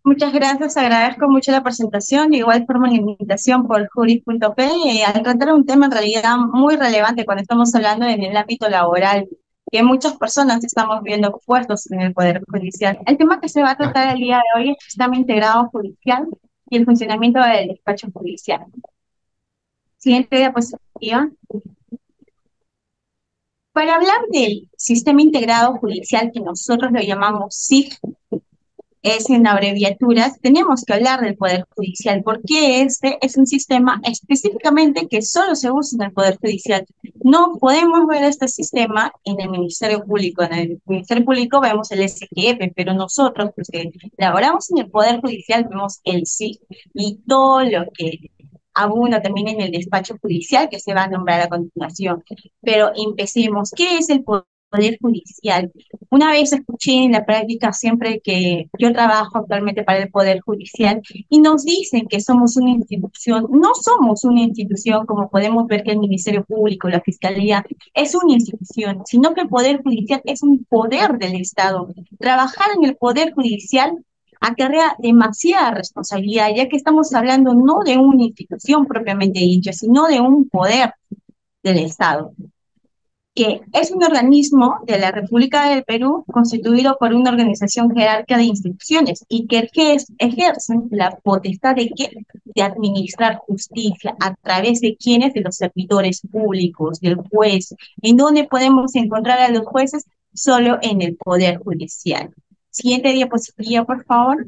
Muchas gracias, agradezco mucho la presentación, de igual forma la invitación por juris.p al tratar un tema en realidad muy relevante cuando estamos hablando en el ámbito laboral, que muchas personas estamos viendo puestos en el Poder Judicial. El tema que se va a tratar el día de hoy es el sistema integrado judicial y el funcionamiento del despacho judicial. Siguiente diapositiva. Para hablar del sistema integrado judicial que nosotros lo llamamos SIJ, es en abreviaturas, tenemos que hablar del Poder Judicial, porque este es un sistema específicamente que solo se usa en el Poder Judicial. No podemos ver este sistema en el Ministerio Público. En el Ministerio Público vemos el SGF, pero nosotros, los que laboramos en el Poder Judicial, vemos el SIG y todo lo que abunda también en el despacho judicial que se va a nombrar a continuación. Pero empecemos. ¿Qué es el Poder Judicial? Una vez escuché en la práctica siempre que yo trabajo actualmente para el Poder Judicial y nos dicen que somos una institución. No somos una institución como podemos ver que el Ministerio Público, la Fiscalía es una institución, sino que el Poder Judicial es un poder del Estado. Trabajar en el Poder Judicial acarrea demasiada responsabilidad, ya que estamos hablando no de una institución propiamente dicha, sino de un poder del Estado, que es un organismo de la República del Perú constituido por una organización jerárquica de instituciones y que ejercen la potestad de, ¿qué? De administrar justicia a través de quienes, de los servidores públicos, del juez, en donde podemos encontrar a los jueces solo en el Poder Judicial. Siguiente diapositiva, por favor.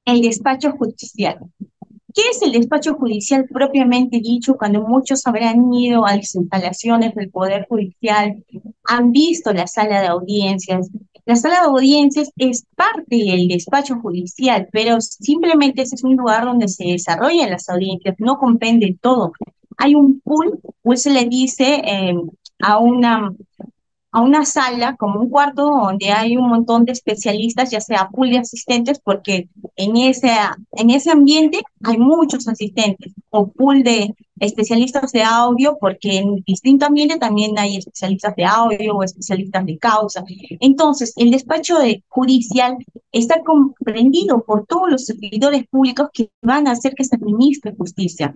El despacho judicial. ¿Qué es el despacho judicial propiamente dicho? Cuando muchos habrán ido a las instalaciones del Poder Judicial, han visto la sala de audiencias. La sala de audiencias es parte del despacho judicial, pero simplemente ese es un lugar donde se desarrollan las audiencias, no comprende todo. Hay un pool se le dice a una sala, como un cuarto donde hay un montón de especialistas, ya sea pool de asistentes, porque en ese ambiente hay muchos asistentes, o pool de especialistas de audio, porque en distinto ambiente también hay especialistas de audio o especialistas de causa. Entonces, el despacho judicial está comprendido por todos los servidores públicos que van a hacer que se administre justicia,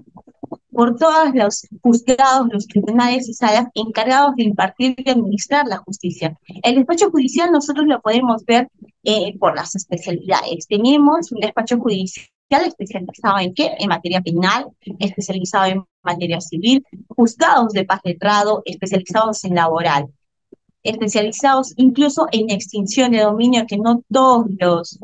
por todos los juzgados, los tribunales y salas encargados de impartir y administrar la justicia. El despacho judicial nosotros lo podemos ver por las especialidades. Tenemos un despacho judicial especializado en qué? En materia penal, especializado en materia civil, juzgados de paz letrado, especializados en laboral, especializados incluso en extinción de dominio, que no todos los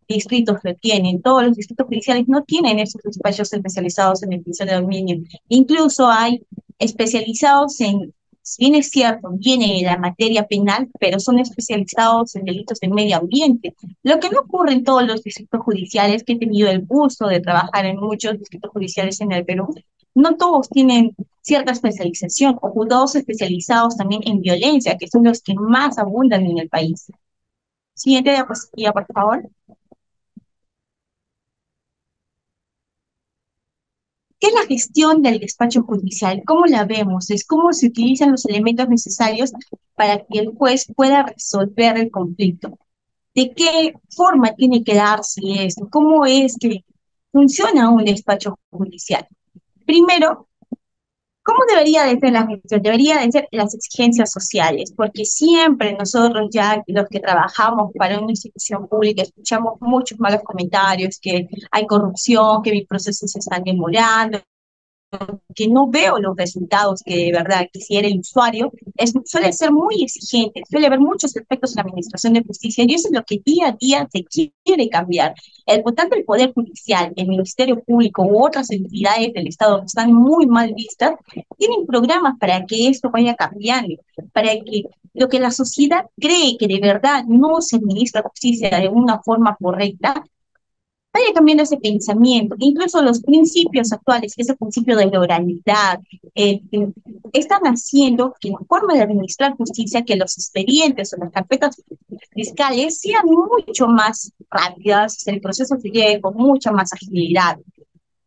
distritos lo tienen, todos los distritos judiciales no tienen esos despachos especializados en extinción de dominio. Incluso hay especializados en, si bien es cierto, viene la materia penal, pero son especializados en delitos del medio ambiente. Lo que no ocurre en todos los distritos judiciales, que he tenido el gusto de trabajar en muchos distritos judiciales en el Perú, no todos tienen cierta especialización, o juzgados especializados también en violencia, que son los que más abundan en el país. Siguiente diapositiva, por favor. ¿Qué es la gestión del despacho judicial? ¿Cómo la vemos? Es cómo se utilizan los elementos necesarios para que el juez pueda resolver el conflicto. ¿De qué forma tiene que darse esto? ¿Cómo es que funciona un despacho judicial? Primero, ¿cómo debería de ser la gestión? Debería de ser las exigencias sociales, porque siempre nosotros ya los que trabajamos para una institución pública escuchamos muchos malos comentarios, que hay corrupción, que mis procesos se están demorando, que no veo los resultados que de verdad quisiera el usuario, suele ser muy exigente, suele haber muchos defectos en la administración de justicia y eso es lo que día a día se quiere cambiar. Tanto el Poder Judicial, el Ministerio Público u otras entidades del Estado que están muy mal vistas, tienen programas para que esto vaya cambiando, para que lo que la sociedad cree que de verdad no se administra justicia de una forma correcta, vaya cambiando ese pensamiento, incluso los principios actuales, que es el principio de la oralidad, eh, están haciendo que la forma de administrar justicia, que los expedientes o las carpetas fiscales sean mucho más rápidas, el proceso se lleve con mucha más agilidad.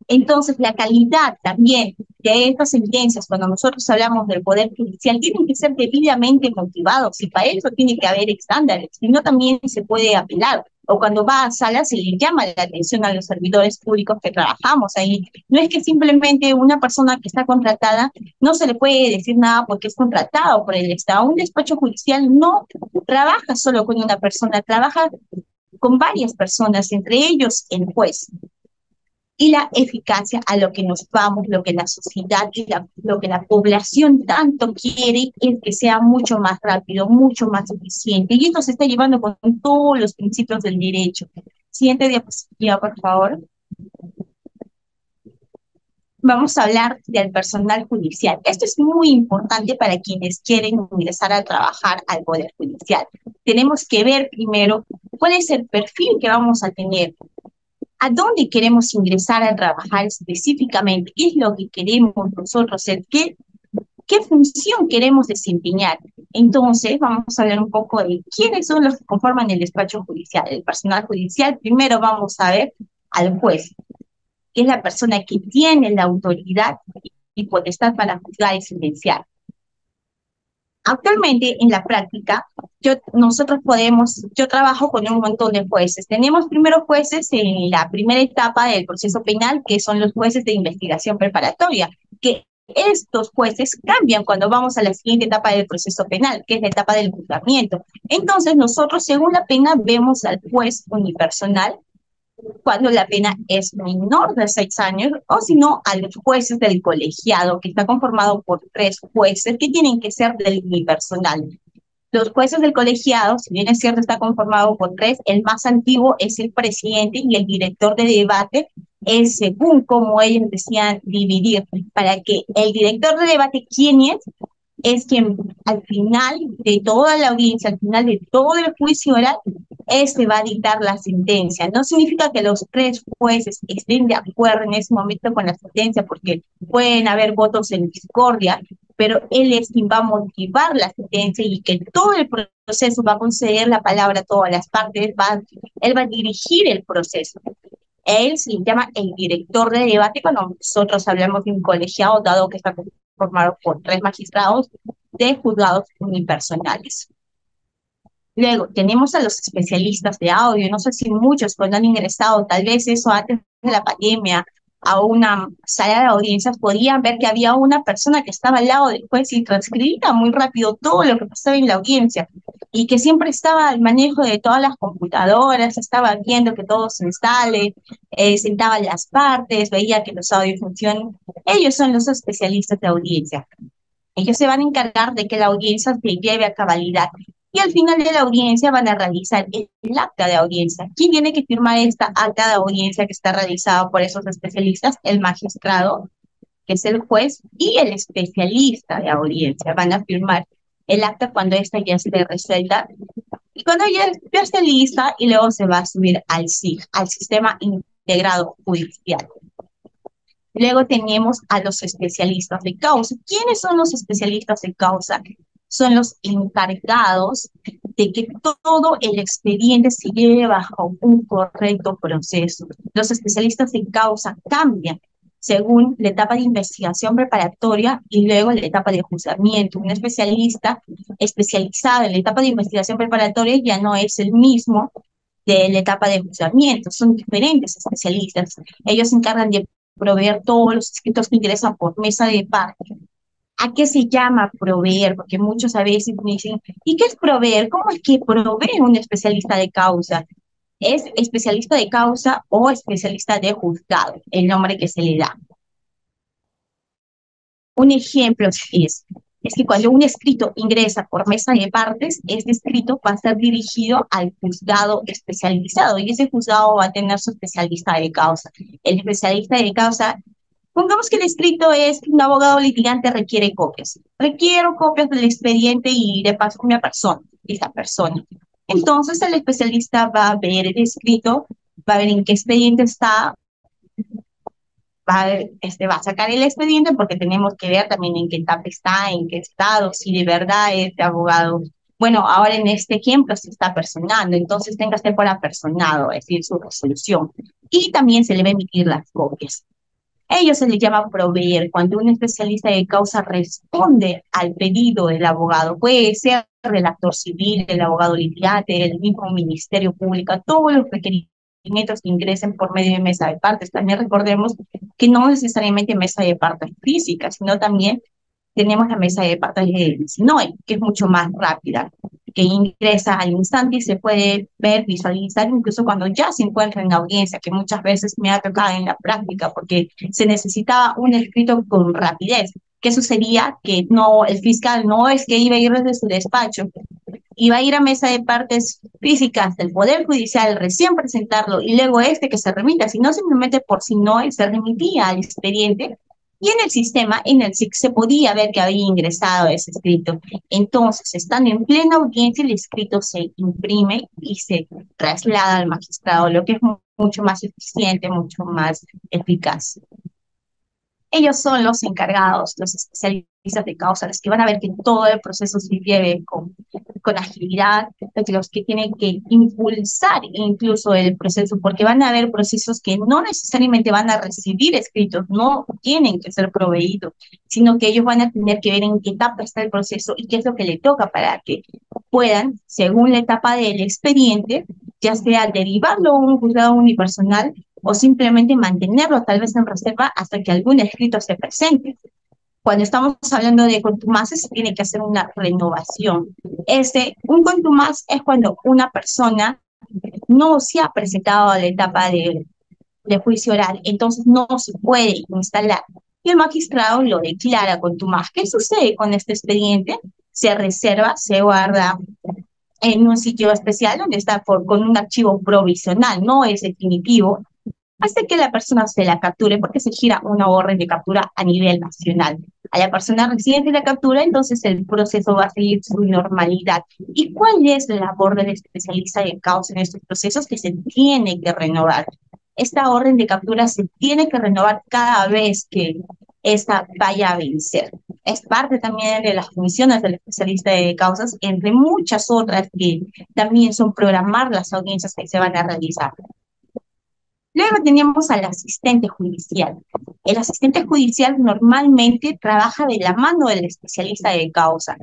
Entonces, la calidad también de estas sentencias, cuando nosotros hablamos del Poder Judicial, tienen que ser debidamente motivados y para eso tiene que haber estándares, si no también se puede apelar. O cuando va a sala se le llama la atención a los servidores públicos que trabajamos ahí. No es que simplemente una persona que está contratada no se le puede decir nada porque es contratado por el Estado. Un despacho judicial no trabaja solo con una persona, trabaja con varias personas, entre ellos el juez y la eficacia a lo que nos vamos, lo que la sociedad y lo que la población tanto quiere es que sea mucho más rápido, mucho más eficiente. Y esto se está llevando con todos los principios del derecho. Siguiente diapositiva, por favor. Vamos a hablar del personal judicial. Esto es muy importante para quienes quieren ingresar a trabajar al Poder Judicial. Tenemos que ver primero cuál es el perfil que vamos a tener, a dónde queremos ingresar a trabajar específicamente, qué es lo que queremos nosotros hacer, qué función queremos desempeñar. Entonces, vamos a hablar un poco de quiénes son los que conforman el despacho judicial, el personal judicial. Primero vamos a ver al juez, que es la persona que tiene la autoridad y potestad para juzgar y sentenciar. Actualmente, en la práctica, yo trabajo con un montón de jueces. Tenemos primero jueces en la primera etapa del proceso penal, que son los jueces de investigación preparatoria, que estos jueces cambian cuando vamos a la siguiente etapa del proceso penal, que es la etapa del juzgamiento. Entonces, nosotros, según la pena, vemos al juez unipersonal, cuando la pena es menor de 6 años, o si no, a los jueces del colegiado, que está conformado por 3 jueces que tienen que ser del unipersonal. Los jueces del colegiado, si bien es cierto, está conformado por 3, el más antiguo es el presidente y el director de debate es según como ellos decían dividir, para que el director de debate, ¿quién es quien al final de toda la audiencia, al final de todo el juicio oral, este va a dictar la sentencia. No significa que los 3 jueces estén de acuerdo en ese momento con la sentencia, porque pueden haber votos en discordia, pero él es quien va a motivar la sentencia y que todo el proceso va a conceder la palabra a todas las partes, él va a dirigir el proceso. Él se llama el director de debate cuando nosotros hablamos de un colegiado, dado que está formado por 3 magistrados de juzgados unipersonales. Luego, tenemos a los especialistas de audio. No sé si muchos cuando han ingresado, tal vez eso antes de la pandemia, a una sala de audiencias, podían ver que había una persona que estaba al lado del juez y transcribía muy rápido todo lo que pasaba en la audiencia y que siempre estaba al manejo de todas las computadoras, estaba viendo que todo se instale, sentaba las partes, veía que los audios funcionen. Ellos son los especialistas de audiencia. Ellos se van a encargar de que la audiencia se lleve a cabalidad. Y al final de la audiencia van a realizar el acta de audiencia. ¿Quién tiene que firmar esta acta de audiencia que está realizada por esos especialistas? El magistrado, que es el juez, y el especialista de audiencia. Van a firmar el acta cuando esta ya esté resuelta. Y cuando ya esté lista, y luego se va a subir al SIJ, al Sistema Integrado Judicial. Luego tenemos a los especialistas de causa. ¿Quiénes son los especialistas de causa? Son los encargados de que todo el expediente se lleve bajo un correcto proceso. Los especialistas de causa cambian según la etapa de investigación preparatoria y luego la etapa de juzgamiento. Un especialista especializado en la etapa de investigación preparatoria ya no es el mismo de la etapa de juzgamiento, son diferentes especialistas. Ellos se encargan de proveer todos los escritos que ingresan por mesa de parte. ¿A qué se llama proveer? Porque muchos a veces me dicen, ¿y qué es proveer? ¿Cómo es que provee un especialista de causa? Es especialista de causa o especialista de juzgado, el nombre que se le da. Un ejemplo es que cuando un escrito ingresa por mesa de partes, este escrito va a ser dirigido al juzgado especializado y ese juzgado va a tener su especialista de causa. El especialista de causa, pongamos que el escrito es que un abogado litigante requiere copias. Requiero copias del expediente y de paso a una persona, esa persona. Entonces el especialista va a ver el escrito, va a ver en qué expediente está, va a sacar el expediente porque tenemos que ver también en qué etapa está, en qué estado, si de verdad este abogado, bueno, ahora en este ejemplo se está personando, entonces tenga que ser por apersonado, es decir, su resolución. Y también se le va a emitir las copias. Ello se le llama proveer. Cuando un especialista de causa responde al pedido del abogado, puede ser el actor civil, el abogado litigante, el mismo Ministerio Público, todos los requerimientos que ingresen por medio de mesa de partes. También recordemos que no necesariamente mesa de partes física, sino también tenemos la mesa de partes de SINOE, que es mucho más rápida, que ingresa al instante y se puede ver, visualizar, incluso cuando ya se encuentra en la audiencia, que muchas veces me ha tocado en la práctica, porque se necesitaba un escrito con rapidez. ¿Qué sucedía? Que no, el fiscal no es que iba a ir desde su despacho, iba a ir a mesa de partes físicas del Poder Judicial, recién presentarlo, y luego que se remita, sino simplemente por si no, se remitía al expediente, y en el sistema, en el SIC, se podía ver que había ingresado ese escrito. Entonces, estando en plena audiencia, el escrito se imprime y se traslada al magistrado, lo que es mucho más eficiente, mucho más eficaz. Ellos son los encargados, los especialistas de causa, los que van a ver que todo el proceso se lleve con agilidad, los que tienen que impulsar incluso el proceso, porque van a haber procesos que no necesariamente van a recibir escritos, no tienen que ser proveídos, sino que ellos van a tener que ver en qué etapa está el proceso y qué es lo que le toca para que puedan, según la etapa del expediente, ya sea derivarlo a un juzgado unipersonal o simplemente mantenerlo tal vez en reserva hasta que algún escrito se presente. Cuando estamos hablando de contumaces, se tiene que hacer una renovación. Un contumaz es cuando una persona no se ha presentado a la etapa de juicio oral, entonces no se puede instalar. Y el magistrado lo declara contumaz. ¿Qué sucede con este expediente? Se reserva, se guarda en un sitio especial donde está con un archivo provisional, no es definitivo, hasta que la persona se la capture, porque se gira una orden de captura a nivel nacional. A la persona residente la captura, entonces el proceso va a seguir su normalidad. ¿Y cuál es la labor del especialista de causa en estos procesos? Que se tiene que renovar. Esta orden de captura se tiene que renovar cada vez que esta vaya a vencer. Es parte también de las funciones del especialista de causas, entre muchas otras que también son programar las audiencias que se van a realizar. Luego tenemos al asistente judicial. El asistente judicial normalmente trabaja de la mano del especialista de causa.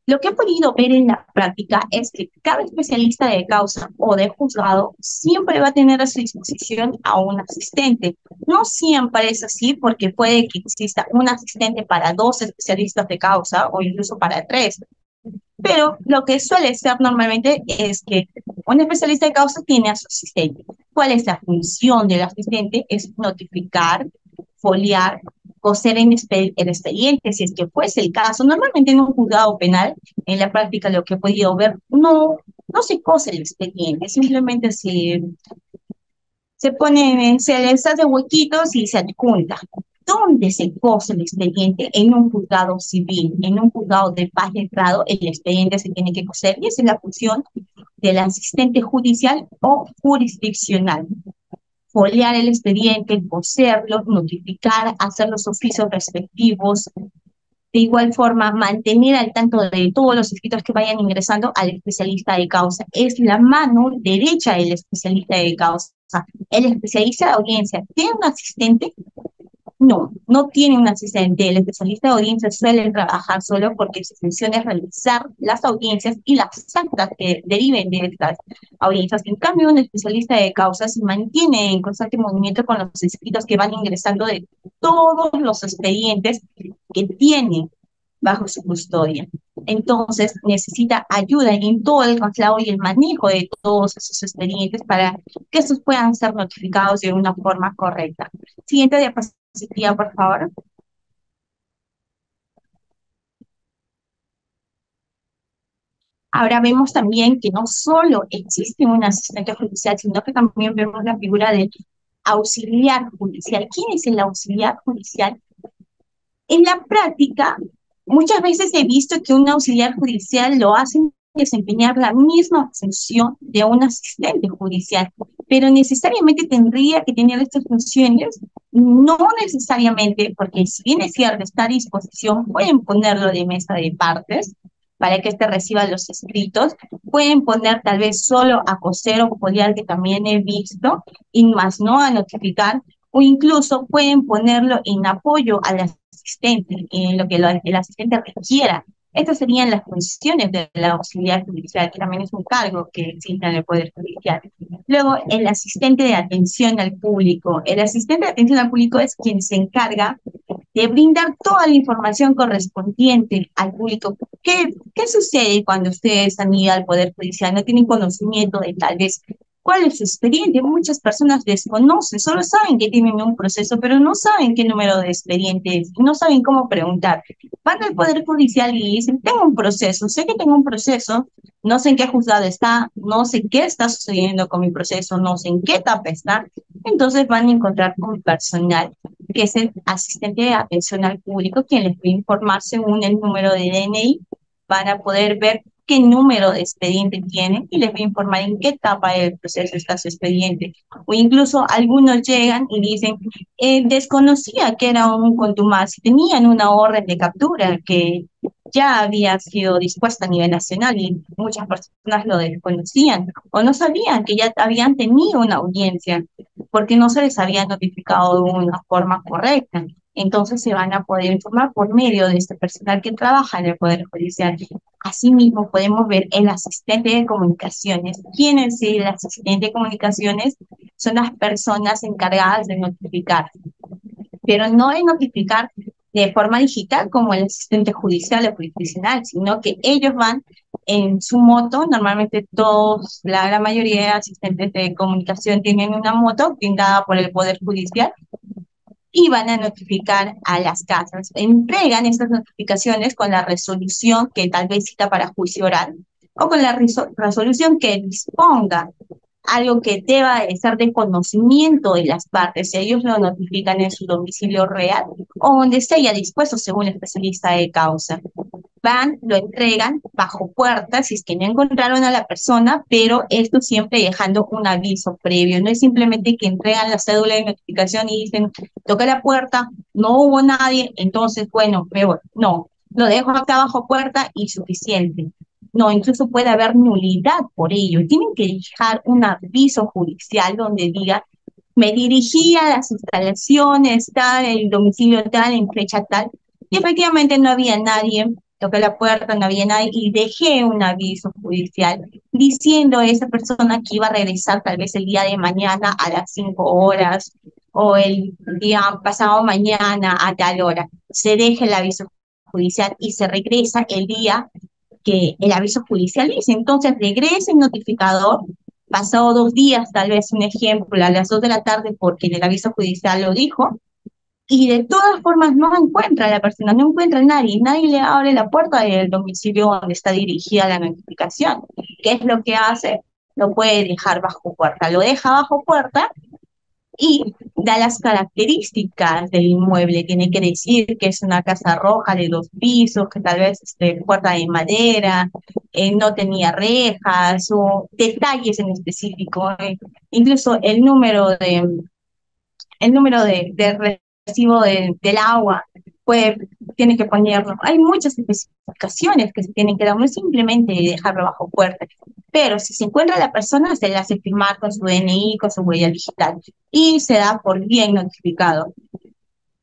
Lo que he podido ver en la práctica es que cada especialista de causa o de juzgado siempre va a tener a su disposición a un asistente. No siempre es así, porque puede que exista un asistente para 2 especialistas de causa o incluso para 3. Pero lo que suele ser normalmente es que un especialista de causa tiene a su asistente. ¿Cuál es la función del asistente? Es notificar, foliar, coser en el expediente, si es que fuese el caso. Normalmente en un juzgado penal, en la práctica lo que he podido ver, no se cose el expediente, simplemente se les hace huequitos y se adjunta. ¿Dónde se cose el expediente? En un juzgado civil, en un juzgado de paz letrado, el expediente se tiene que coser, y esa es la función del asistente judicial o jurisdiccional. Foliar el expediente, coserlo, notificar, hacer los oficios respectivos. De igual forma, mantener al tanto de todos los escritos que vayan ingresando al especialista de causa. Es la mano derecha del especialista de causa. El especialista de audiencia tiene un asistente. No tiene un asistente. El especialista de audiencia suele trabajar solo, porque su función es realizar las audiencias y las actas que deriven de estas audiencias. En cambio, un especialista de causa se mantiene en constante movimiento con los escritos que van ingresando de todos los expedientes que tiene bajo su custodia. Entonces, necesita ayuda en todo el traslado y el manejo de todos esos expedientes para que estos puedan ser notificados de una forma correcta. Siguiente diapositiva, por favor. Ahora vemos también que no solo existe un asistente judicial, sino que también vemos la figura del auxiliar judicial. ¿Quién es el auxiliar judicial? En la práctica, muchas veces he visto que un auxiliar judicial lo hacen desempeñar la misma función de un asistente judicial, pero necesariamente tendría que tener estas funciones. No necesariamente, porque si bien es cierto, está a disposición, pueden ponerlo de mesa de partes para que éste reciba los escritos, pueden poner tal vez solo a coser o foliar, que también he visto, y más no a notificar, o incluso pueden ponerlo en apoyo al asistente, en lo que el asistente requiera. Estas serían las funciones de la auxiliar judicial, que también es un cargo que existe en el Poder Judicial. Luego, el asistente de atención al público. El asistente de atención al público es quien se encarga de brindar toda la información correspondiente al público. ¿Qué sucede cuando ustedes han ido al Poder Judicial? No tienen conocimiento de tal vez cuál es su expediente. Muchas personas desconocen, solo saben que tienen un proceso, pero no saben qué número de expediente es, no saben cómo preguntar. Van al Poder Judicial y dicen, tengo un proceso, sé que tengo un proceso, no sé en qué juzgado está, no sé qué está sucediendo con mi proceso, no sé en qué etapa está. Entonces van a encontrar un personal que es el asistente de atención al público, quien les va a informar según el número de DNI, van a poder ver qué número de expediente tienen y les va a informar en qué etapa del proceso está su expediente. O incluso algunos llegan y dicen, desconocía que era un contumaz, tenían una orden de captura que ya había sido dispuesta a nivel nacional y muchas personas lo desconocían o no sabían que ya habían tenido una audiencia porque no se les había notificado de una forma correcta. Entonces se van a poder informar por medio de este personal que trabaja en el Poder Judicial. Asimismo, podemos ver el asistente de comunicaciones. ¿Quién es el asistente de comunicaciones? Son las personas encargadas de notificar, pero no de notificar de forma digital como el asistente judicial o jurisdiccional, sino que ellos van en su moto. Normalmente todos, la gran mayoría de asistentes de comunicación tienen una moto brindada por el Poder Judicial y van a notificar a las casas. Entregan estas notificaciones con la resolución que tal vez cita para juicio oral o con la resolución que disponga algo que deba de ser de conocimiento de las partes. Ellos lo notifican en su domicilio real o donde se haya dispuesto según el especialista de causa. Van, lo entregan bajo puerta si es que no encontraron a la persona, pero esto siempre dejando un aviso previo. No es simplemente que entregan la cédula de notificación y dicen, toca la puerta, no hubo nadie, entonces, bueno, me voy. No, lo dejo acá bajo puerta y suficiente. No, incluso puede haber nulidad por ello. Tienen que dejar un aviso judicial donde diga, me dirigí a las instalaciones tal, el domicilio tal, en fecha tal, y efectivamente no había nadie, toqué la puerta, no había nadie, y dejé un aviso judicial diciendo a esa persona que iba a regresar tal vez el día de mañana a las 5 horas, o el día pasado mañana a tal hora. Se deja el aviso judicial y se regresa el día que el aviso judicial dice. Entonces regresa el notificador, pasado 2 días, tal vez un ejemplo, a las 2 de la tarde, porque el aviso judicial lo dijo, y de todas formas no encuentra a la persona, no encuentra a nadie, nadie le abre la puerta del domicilio donde está dirigida la notificación. ¿Qué es lo que hace? Lo puede dejar bajo puerta, lo deja bajo puerta y da las características del inmueble. Tiene que decir que es una casa roja de 2 pisos, que tal vez puerta de madera, no tenía rejas o detalles en específico. Incluso el número de recibo del agua, tiene que ponerlo. Hay muchas especificaciones que se tienen que dar, no es simplemente dejarlo bajo puerta. Pero si se encuentra la persona, se le hace firmar con su DNI, con su huella digital, y se da por bien notificado.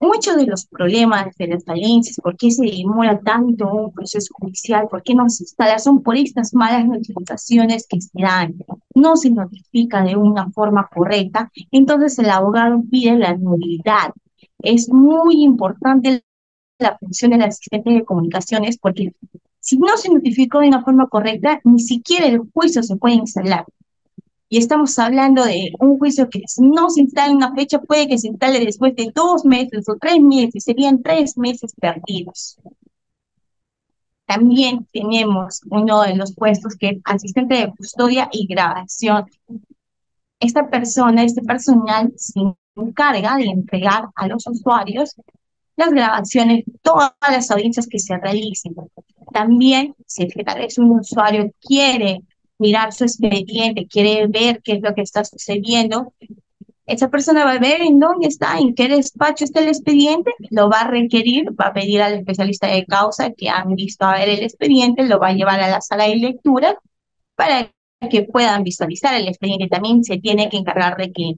Muchos de los problemas de las falencias, por qué se demora tanto un proceso judicial, por qué no se instala, son por estas malas notificaciones que se dan. No se notifica de una forma correcta, entonces el abogado pide la nulidad. Es muy importante la función del asistente de comunicaciones porque si no se notificó de una forma correcta, ni siquiera el juicio se puede instalar. Y estamos hablando de un juicio que si no se instala en una fecha, puede que se instale después de 2 meses o 3 meses, serían 3 meses perdidos. También tenemos uno de los puestos que es asistente de custodia y grabación. Esta persona, este personal, se encarga de entregar a los usuarios las grabaciones, todas las audiencias que se realicen. También, si es que tal vez un usuario quiere mirar su expediente, quiere ver qué es lo que está sucediendo, esa persona va a ver en dónde está, en qué despacho está el expediente, lo va a requerir, va a pedir al especialista de causa que han visto a ver el expediente, lo va a llevar a la sala de lectura para que puedan visualizar el expediente. También se tiene que encargar de que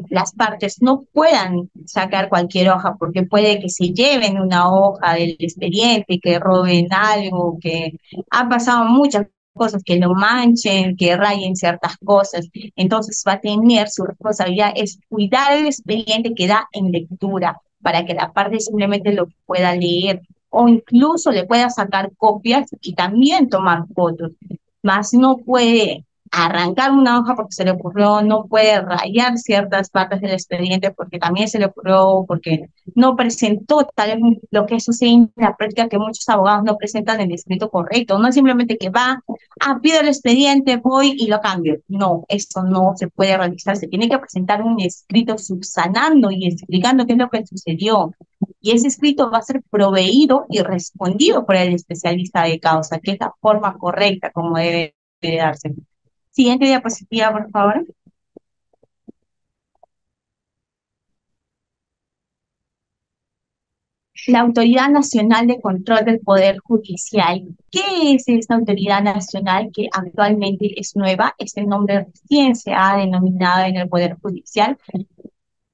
las partes no puedan sacar cualquier hoja, porque puede que se lleven una hoja del expediente, que roben algo, que ha pasado muchas cosas, que lo manchen, que rayen ciertas cosas. Entonces va a tener su responsabilidad es cuidar el expediente que da en lectura para que la parte simplemente lo pueda leer o incluso le pueda sacar copias y también tomar fotos. Más no puede arrancar una hoja porque se le ocurrió, no puede rayar ciertas partes del expediente porque también se le ocurrió, porque no presentó tal vez lo que sucede en la práctica, que muchos abogados no presentan el escrito correcto, no es simplemente que va, pido el expediente, voy y lo cambio. No, eso no se puede realizar, se tiene que presentar un escrito subsanando y explicando qué es lo que sucedió. Y ese escrito va a ser proveído y respondido por el especialista de causa, que es la forma correcta como debe de darse. Siguiente diapositiva, por favor. La Autoridad Nacional de Control del Poder Judicial. ¿Qué es esta Autoridad Nacional que actualmente es nueva? Este nombre recién se ha denominado en el Poder Judicial.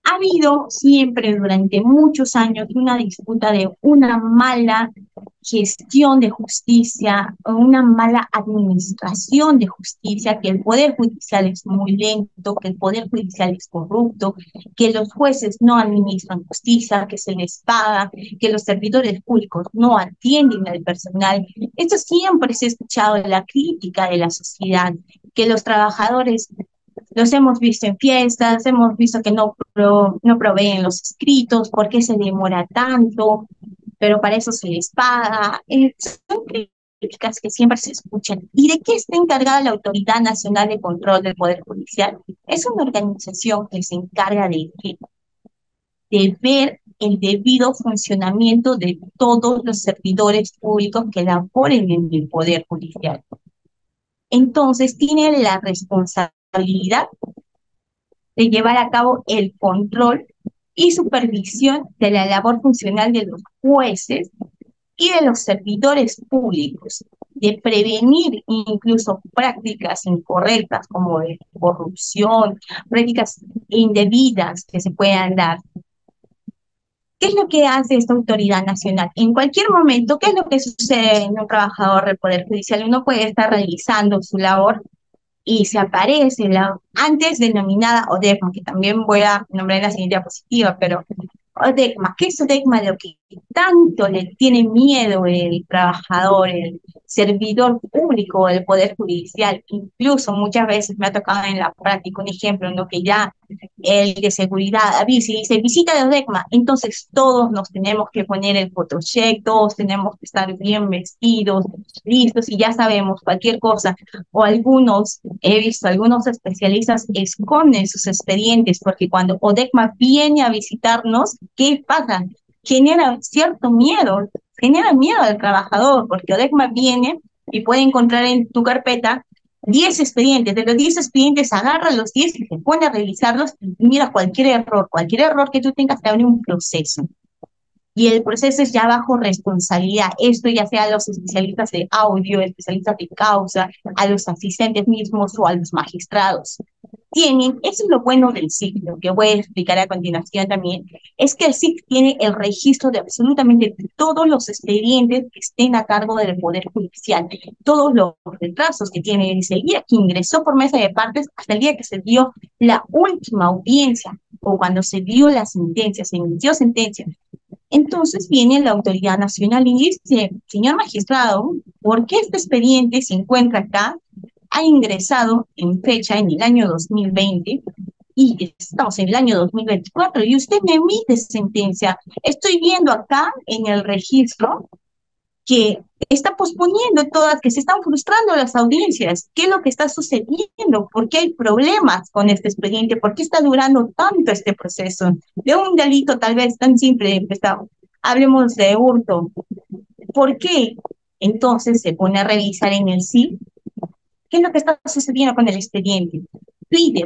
Ha habido siempre durante muchos años una disputa de una mala gestión de justicia, o una mala administración de justicia, que el Poder Judicial es muy lento, que el Poder Judicial es corrupto, que los jueces no administran justicia, que se les paga, que los servidores públicos no atienden al personal. Esto siempre se ha escuchado en la crítica de la sociedad, que los trabajadores los hemos visto en fiestas, hemos visto que no proveen los escritos, por qué se demora tanto, pero para eso se les paga. Son críticas que siempre se escuchan. ¿Y de qué está encargada la Autoridad Nacional de Control del Poder Judicial? Es una organización que se encarga de ver el debido funcionamiento de todos los servidores públicos que laboren en el Poder Judicial. Entonces, tiene la responsabilidad de llevar a cabo el control y supervisión de la labor funcional de los jueces y de los servidores públicos, de prevenir incluso prácticas incorrectas como de corrupción, prácticas indebidas que se puedan dar. ¿Qué es lo que hace esta autoridad nacional? En cualquier momento, ¿qué es lo que sucede en un trabajador del Poder Judicial? Uno puede estar realizando su labor y se aparece la antes denominada ODECMA, que también voy a nombrar en la siguiente diapositiva, pero ODECMA, ¿qué es ODECMA? Lo que tanto le tiene miedo el trabajador, el servidor público del Poder Judicial. Incluso muchas veces me ha tocado en la práctica un ejemplo en lo que ya el de seguridad avisa y dice visita de ODECMA, entonces todos nos tenemos que poner el photocheck, todos tenemos que estar bien vestidos, listos, y ya sabemos cualquier cosa. O algunos, he visto algunos especialistas esconden sus expedientes porque cuando ODECMA viene a visitarnos, ¿qué pasa? Genera miedo al trabajador, porque ODECMA viene y puede encontrar en tu carpeta 10 expedientes. De los 10 expedientes, agarra los 10 y se pone a revisarlos y mira cualquier error que tú tengas, te abre un proceso. Y el proceso es ya bajo responsabilidad. Esto ya sea a los especialistas de audio, especialistas de causa, a los asistentes mismos o a los magistrados. Eso es lo bueno del SIC, lo que voy a explicar a continuación también, es que el SIC tiene el registro de absolutamente todos los expedientes que estén a cargo del Poder Judicial, todos los retrasos que tiene desde el día que ingresó por mesa de partes hasta el día que se dio la última audiencia o cuando se dio la sentencia, se emitió sentencia. Entonces viene la autoridad nacional y dice, señor magistrado, ¿por qué este expediente se encuentra acá? Ha ingresado en fecha en el año 2020 y estamos en el año 2024 y usted me emite sentencia. Estoy viendo acá en el registro que está posponiendo todas, que se están frustrando las audiencias. ¿Qué es lo que está sucediendo? ¿Por qué hay problemas con este expediente? ¿Por qué está durando tanto este proceso? De un delito tal vez tan simple, hablemos de hurto. ¿Por qué? Entonces se pone a revisar en el SIC qué es lo que está sucediendo con el expediente.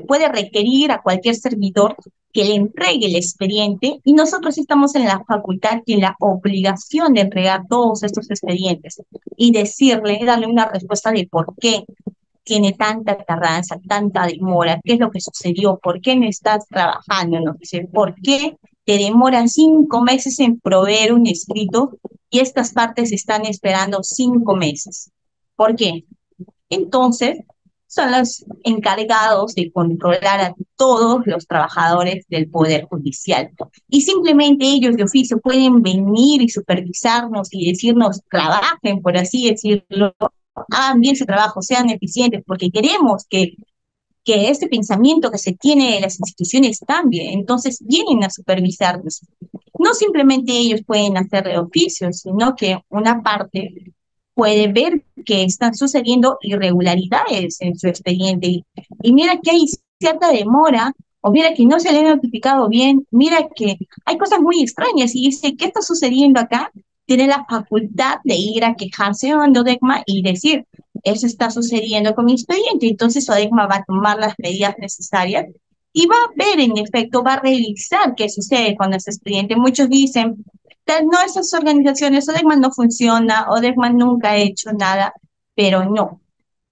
Puede requerir a cualquier servidor que le entregue el expediente y nosotros estamos en la facultad y en la obligación de entregar todos estos expedientes y darle una respuesta de por qué tiene tanta tardanza, tanta demora? ¿Qué es lo que sucedió? ¿Por qué no estás trabajando? Nos dice, ¿por qué te demoran 5 meses en proveer un escrito y estas partes están esperando 5 meses? ¿Por qué? Entonces, son los encargados de controlar a todos los trabajadores del Poder Judicial. Y simplemente ellos de oficio pueden venir y supervisarnos y decirnos, trabajen, por así decirlo, hagan bien su trabajo, sean eficientes, porque queremos que este pensamiento que se tiene de las instituciones cambie. Entonces, vienen a supervisarnos. No simplemente ellos pueden hacer de oficio, sino que una parte puede ver que están sucediendo irregularidades en su expediente y mira que hay cierta demora o mira que no se le ha notificado bien, mira que hay cosas muy extrañas y dice, ¿qué está sucediendo acá? Tiene la facultad de ir a quejarse a ODECMA y decir, eso está sucediendo con mi expediente, entonces ODECMA va a tomar las medidas necesarias y va a ver, en efecto, va a revisar qué sucede con ese expediente. Muchos dicen, no, esas organizaciones, ODECMA no funciona, ODECMA nunca ha hecho nada, pero no.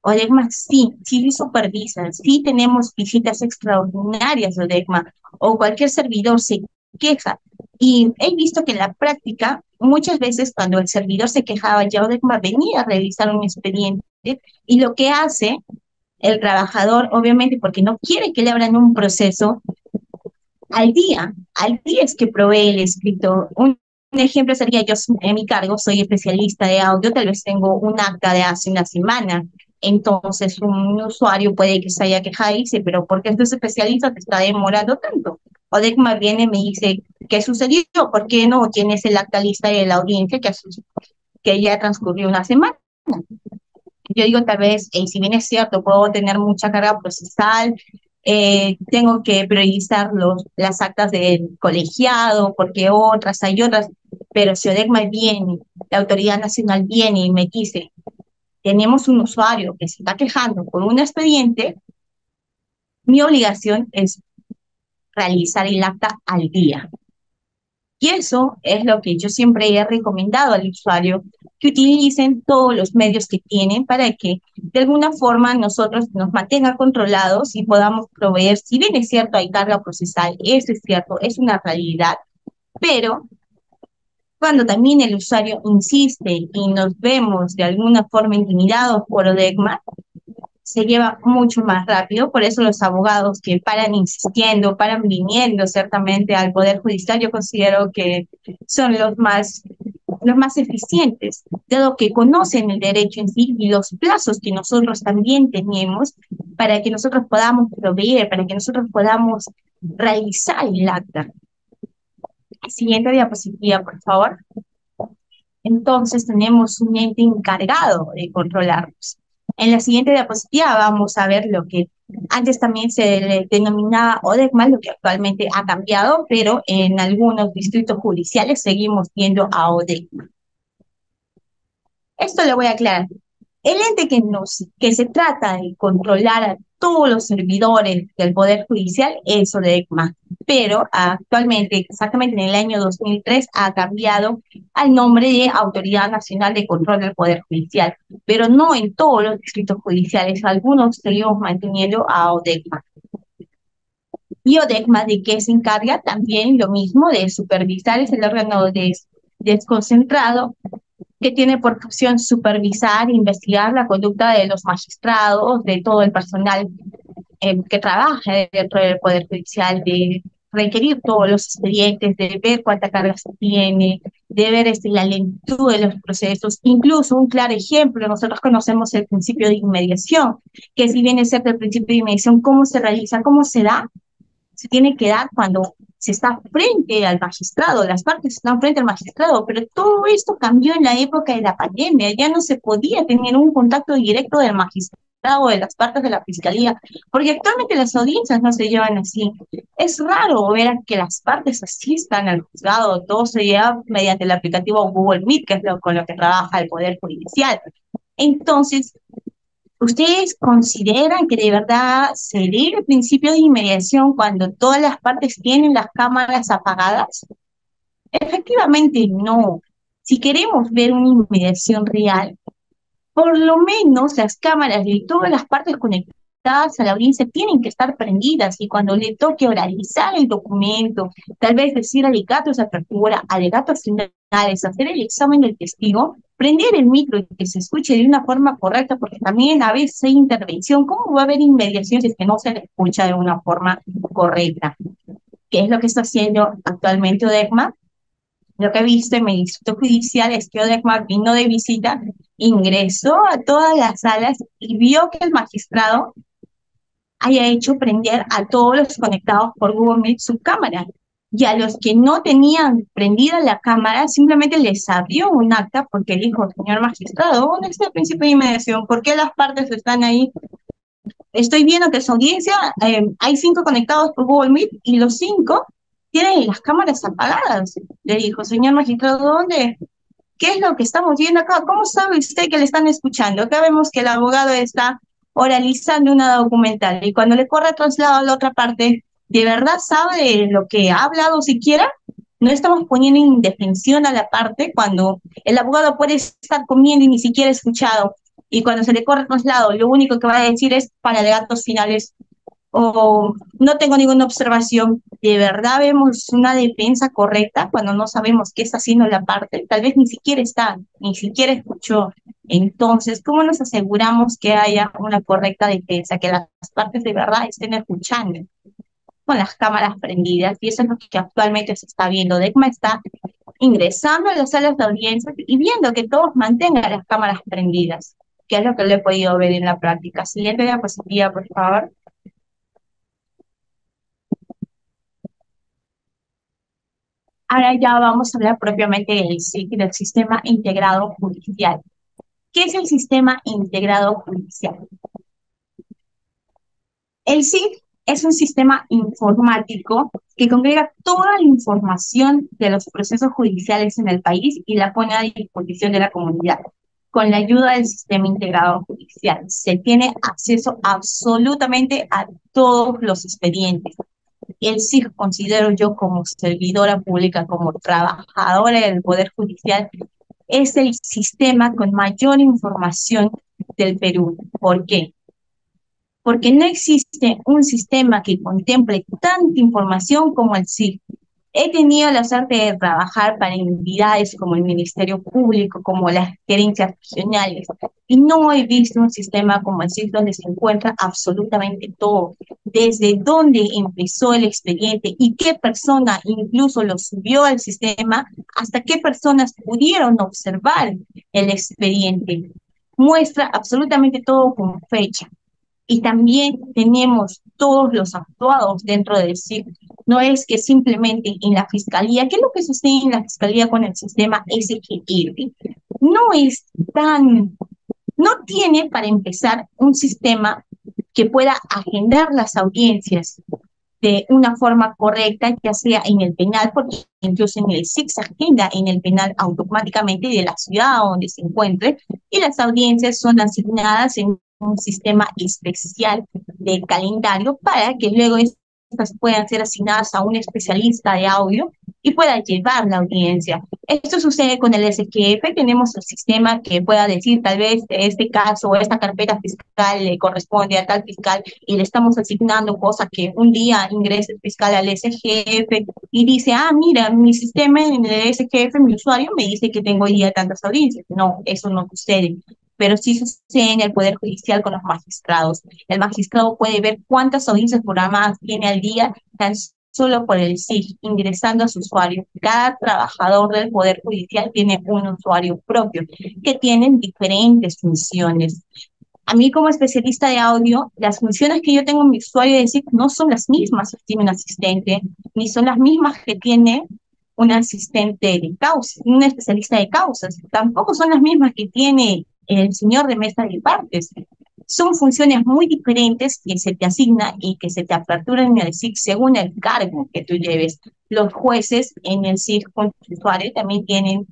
ODECMA sí supervisa, sí tenemos visitas extraordinarias de ODECMA, o cualquier servidor se queja. Y he visto que en la práctica, muchas veces cuando el servidor se quejaba, ya ODECMA venía a revisar un expediente, y lo que hace el trabajador, obviamente porque no quiere que le abran un proceso, al día es que provee el escrito. Un ejemplo sería yo en mi cargo, soy especialista de audio, tal vez tengo un acta de hace una semana, entonces un usuario puede que se haya quejado y dice, pero ¿por qué este especialista te está demorando tanto? O DECMA viene y me dice, ¿qué sucedió? ¿Por qué no tienes el acta lista de la audiencia que ya transcurrió una semana? Yo digo, tal vez, si bien es cierto, puedo tener mucha carga procesal, tengo que priorizar las actas del colegiado, porque hay otras, pero si ODECMA viene, la Autoridad Nacional viene y me dice, tenemos un usuario que se está quejando por un expediente, mi obligación es realizar el acta al día. Y eso es lo que yo siempre he recomendado al usuario, que utilicen todos los medios que tienen para que de alguna forma nosotros nos mantenga controlados y podamos proveer, si bien es cierto, hay carga procesal, eso es cierto, es una realidad, pero cuando también el usuario insiste y nos vemos de alguna forma intimidados por ODECMA, se lleva mucho más rápido. Por eso los abogados que paran insistiendo, paran viniendo ciertamente al Poder Judicial, yo considero que son los más eficientes, dado que conocen el derecho en sí y los plazos que nosotros también tenemos para que nosotros podamos proveer, para que nosotros podamos realizar el acta. Siguiente diapositiva, por favor. Entonces tenemos un ente encargado de controlarnos. En la siguiente diapositiva vamos a ver lo que antes también se le denominaba ODECMA, lo que actualmente ha cambiado, pero en algunos distritos judiciales seguimos viendo a ODECMA. Esto lo voy a aclarar. El ente que se trata de controlar a todos los servidores del Poder Judicial es ODECMA, pero actualmente, exactamente en el año 2003, ha cambiado al nombre de Autoridad Nacional de Control del Poder Judicial, pero no en todos los distritos judiciales, algunos seguimos manteniendo a ODECMA. Y ODECMA, ¿de qué se encarga? También lo mismo de supervisar, es el órgano desconcentrado que tiene por función supervisar e investigar la conducta de los magistrados, de todo el personal que trabaja dentro del Poder Judicial, de requerir todos los expedientes, de ver cuánta carga se tiene, de ver la lentitud de los procesos. Incluso un claro ejemplo, nosotros conocemos el principio de inmediación, que si bien es cierto el principio de inmediación, ¿cómo se realiza? ¿Cómo se da? Se tiene que dar cuando se está frente al magistrado, las partes están frente al magistrado, pero todo esto cambió en la época de la pandemia, ya no se podía tener un contacto directo del magistrado o de las partes de la fiscalía, porque actualmente las audiencias no se llevan así. Es raro ver que las partes asistan al juzgado, todo se lleva mediante el aplicativo Google Meet, que es con lo que trabaja el Poder Judicial. Entonces, ¿ustedes consideran que de verdad se dé el principio de inmediación cuando todas las partes tienen las cámaras apagadas? Efectivamente, no. Si queremos ver una inmediación real, por lo menos las cámaras de todas las partes conectadas a la audiencia tienen que estar prendidas y cuando le toque oralizar el documento, tal vez decir alegatos de apertura, alegatos finales, hacer el examen del testigo, prender el micro y que se escuche de una forma correcta, porque también a veces hay intervención. ¿Cómo va a haber inmediación si es que no se le escucha de una forma correcta? ¿Qué es lo que está haciendo actualmente ODECMA? Lo que he visto en mi distrito judicial es que ODECMA vino de visita, ingresó a todas las salas y vio que el magistrado haya hecho prender a todos los conectados por Google Meet su cámara. Y a los que no tenían prendida la cámara, simplemente les abrió un acta porque dijo, señor magistrado, ¿dónde está el principio de inmediación? ¿Por qué las partes están ahí? Estoy viendo que en su audiencia hay 5 conectados por Google Meet y los 5 tienen las cámaras apagadas. Le dijo, señor magistrado, ¿dónde? ¿Qué es lo que estamos viendo acá? ¿Cómo sabe usted que le están escuchando? Acá vemos que el abogado está oralizando una documental y cuando le corre traslado a la otra parte, ¿de verdad sabe lo que ha hablado siquiera? No estamos poniendo en indefensión a la parte cuando el abogado puede estar comiendo y ni siquiera escuchado. Y cuando se le corre traslado, lo único que va a decir es para alegatos finales o no tengo ninguna observación. ¿De verdad vemos una defensa correcta cuando no sabemos qué está haciendo la parte? Tal vez ni siquiera está, ni siquiera escuchó. Entonces, ¿cómo nos aseguramos que haya una correcta defensa, que las partes de verdad estén escuchando con las cámaras prendidas? Y eso es lo que actualmente se está viendo. DECMA está ingresando a las salas de audiencia y viendo que todos mantengan las cámaras prendidas, que es lo que le he podido ver en la práctica. Siguiente diapositiva, por favor. Ahora ya vamos a hablar propiamente del SIC, del Sistema Integrado Judicial. ¿Qué es el Sistema Integrado Judicial? El SIC es un sistema informático que congrega toda la información de los procesos judiciales en el país y la pone a disposición de la comunidad. Con la ayuda del Sistema Integrado Judicial se tiene acceso absolutamente a todos los expedientes. El SIC considero yo como servidora pública, como trabajadora del Poder Judicial, es el sistema con mayor información del Perú. ¿Por qué? Porque no existe un sistema que contemple tanta información como el SIC. He tenido la suerte de trabajar para entidades como el Ministerio Público, como las gerencias regionales, y no he visto un sistema como el SIC donde se encuentra absolutamente todo, desde dónde empezó el expediente y qué persona incluso lo subió al sistema, hasta qué personas pudieron observar el expediente. Muestra absolutamente todo con fecha. Y también tenemos todos los actuados dentro del SIC. No es que simplemente en la fiscalía, ¿qué es lo que sucede en la fiscalía con el sistema SGF? No es tan, no tiene para empezar un sistema que pueda agendar las audiencias de una forma correcta, ya sea en el penal, porque incluso en el SIC se agenda en el penal automáticamente de la ciudad donde se encuentre, y las audiencias son asignadas en un sistema especial de calendario para que luego estas puedan ser asignadas a un especialista de audio y pueda llevar la audiencia. Esto sucede con el SGF, tenemos el sistema que pueda decir tal vez este caso o esta carpeta fiscal le corresponde a tal fiscal y le estamos asignando cosa que un día ingrese el fiscal al SGF y dice, ah, mira, mi sistema en el SGF, mi usuario me dice que tengo hoy día tantas audiencias. No, eso no sucede, pero sí sucede en el Poder Judicial con los magistrados. El magistrado puede ver cuántas audiencias programadas tiene al día, tan solo por el SIC, ingresando a su usuario. Cada trabajador del Poder Judicial tiene un usuario propio, que tienen diferentes funciones. A mí como especialista de audio, las funciones que yo tengo en mi usuario de SIC no son las mismas que tiene un asistente, ni son las mismas que tiene un asistente de causas, un especialista de causas. Tampoco son las mismas que tiene el señor de mesa de partes. Son funciones muy diferentes que se te asigna y que se te aperturan en el SIC según el cargo que tú lleves. Los jueces en el SIC con su usuario también tienen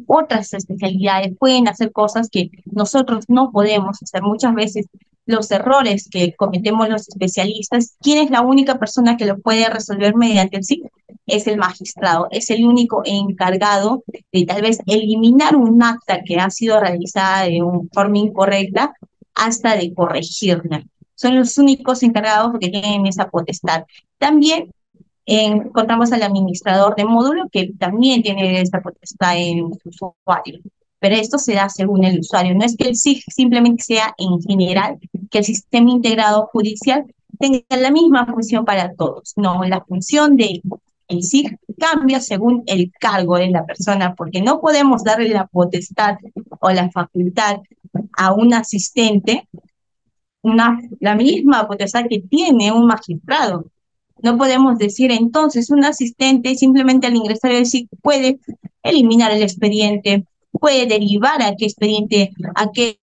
otras especialidades, pueden hacer cosas que nosotros no podemos hacer. Muchas veces los errores que cometemos los especialistas, ¿quién es la única persona que lo puede resolver mediante el SIC? Es el magistrado, es el único encargado de tal vez eliminar un acta que ha sido realizada de una forma incorrecta hasta de corregirla. Son los únicos encargados que tienen esa potestad. También encontramos al administrador de módulo que también tiene esta potestad en su usuario. Pero esto se da según el usuario. No es que el SIG simplemente sea en general, que el sistema integrado judicial tenga la misma función para todos. No, la función de el SIG cambia según el cargo de la persona, porque no podemos darle la potestad o la facultad a un asistente la misma potestad que tiene un magistrado. No podemos decir entonces un asistente simplemente al ingresar el SIC puede eliminar el expediente, puede derivar a qué expediente, a qué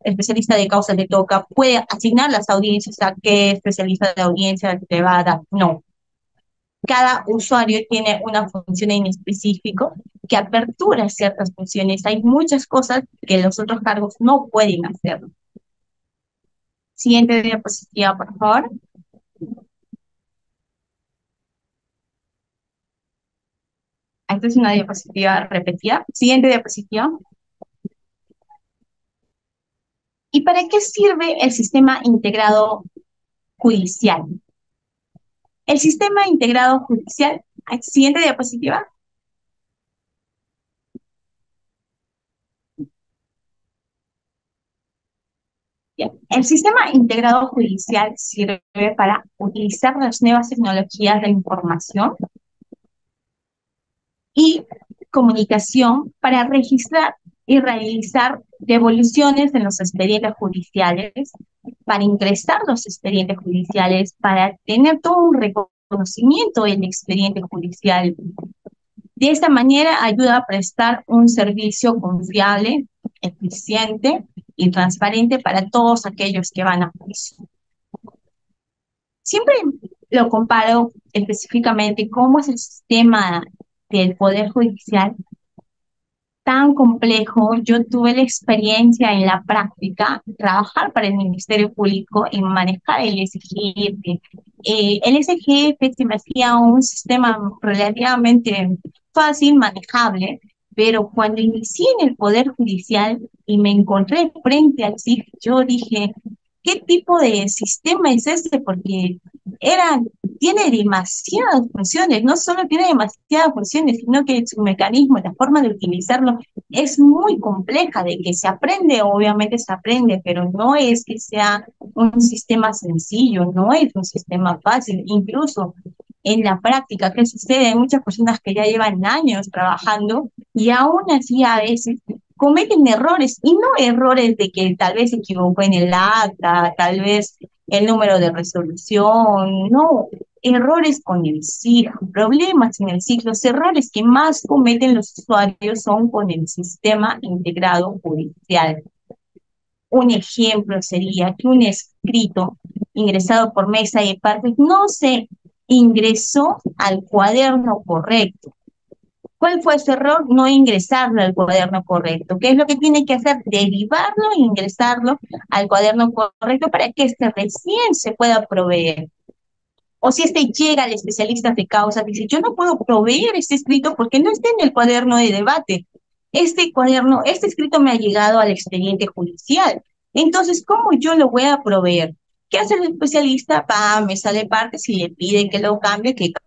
especialista de causa le toca, puede asignar las audiencias a qué especialista de audiencia le va a dar. No. Cada usuario tiene una función en específico que apertura ciertas funciones. Hay muchas cosas que los otros cargos no pueden hacer. Siguiente diapositiva, por favor. Esta es una diapositiva repetida. Siguiente diapositiva. ¿Y para qué sirve el sistema integrado judicial? El sistema integrado judicial, siguiente diapositiva. Bien. El sistema integrado judicial sirve para utilizar las nuevas tecnologías de información y comunicación para registrar y realizar devoluciones en los expedientes judiciales, para ingresar los expedientes judiciales, para tener todo un reconocimiento del expediente judicial. De esta manera ayuda a prestar un servicio confiable, eficiente y transparente para todos aquellos que van a juicio. Siempre lo comparo específicamente cómo es el sistema del Poder Judicial tan complejo. Yo tuve la experiencia en la práctica, trabajar para el Ministerio Público en manejar el SGF. El SGF se me hacía un sistema relativamente fácil, manejable, pero cuando inicié en el Poder Judicial y me encontré frente al SIF, yo dije, ¿qué tipo de sistema es este? Porque tiene demasiadas funciones, no solo tiene demasiadas funciones, sino que su mecanismo, la forma de utilizarlo es muy compleja, de que se aprende, obviamente se aprende, pero no es que sea un sistema sencillo, no es un sistema fácil, incluso en la práctica, ¿qué sucede? Hay muchas personas que ya llevan años trabajando y aún así a veces cometen errores, y no errores de que tal vez se equivocó en el acta, tal vez el número de resolución, no, errores con el SIG, problemas en el SIG. Los errores que más cometen los usuarios son con el sistema integrado judicial. Un ejemplo sería que un escrito ingresado por mesa de partes no se ingresó al cuaderno correcto. ¿Cuál fue su error? No ingresarlo al cuaderno correcto. ¿Qué es lo que tiene que hacer? Derivarlo e ingresarlo al cuaderno correcto para que este recién se pueda proveer. O si este llega al especialista de causa, dice, yo no puedo proveer este escrito porque no está en el cuaderno de debate. Este escrito me ha llegado al expediente judicial. Entonces, ¿cómo yo lo voy a proveer? ¿Qué hace el especialista? Va a mesa de partes y le pide que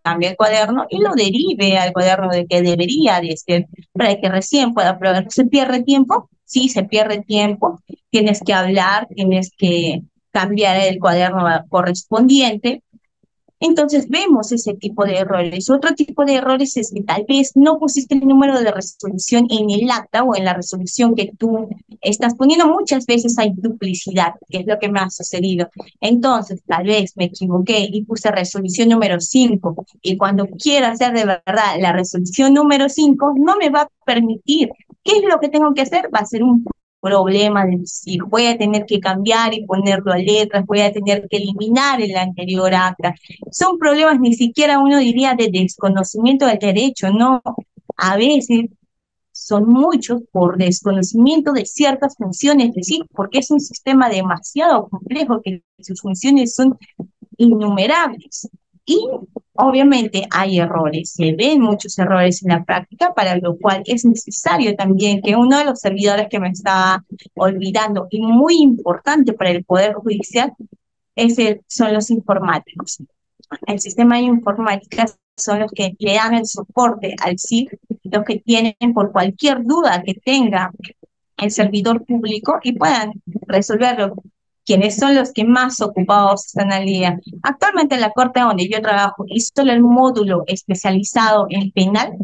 cambie el cuaderno y lo derive al cuaderno de que debería de ser para que recién pueda proveer. ¿Se pierde tiempo? Sí, se pierde tiempo. Tienes que hablar, tienes que cambiar el cuaderno correspondiente. Entonces vemos ese tipo de errores. Otro tipo de errores es que tal vez no pusiste el número de resolución en el acta o en la resolución que tú estás poniendo. Muchas veces hay duplicidad, que es lo que me ha sucedido. Entonces, tal vez me equivoqué y puse resolución número 5 y cuando quiero hacer de verdad la resolución número 5 no me va a permitir. ¿Qué es lo que tengo que hacer? Va a ser un problema de decir, voy a tener que cambiar y ponerlo a letras, voy a tener que eliminar el anterior acta. Son problemas ni siquiera uno diría de desconocimiento del derecho, no. A veces son muchos por desconocimiento de ciertas funciones de SIC, porque es un sistema demasiado complejo que sus funciones son innumerables. Y obviamente hay errores, se ven muchos errores en la práctica, para lo cual es necesario también que uno de los servidores que me estaba olvidando y muy importante para el Poder Judicial son los informáticos. El sistema de informática son los que le dan el soporte al SIC, los que tienen por cualquier duda que tenga el servidor público y puedan resolverlo, quienes son los que más ocupados están al día. Actualmente en la corte donde yo trabajo y solo el módulo especializado en penal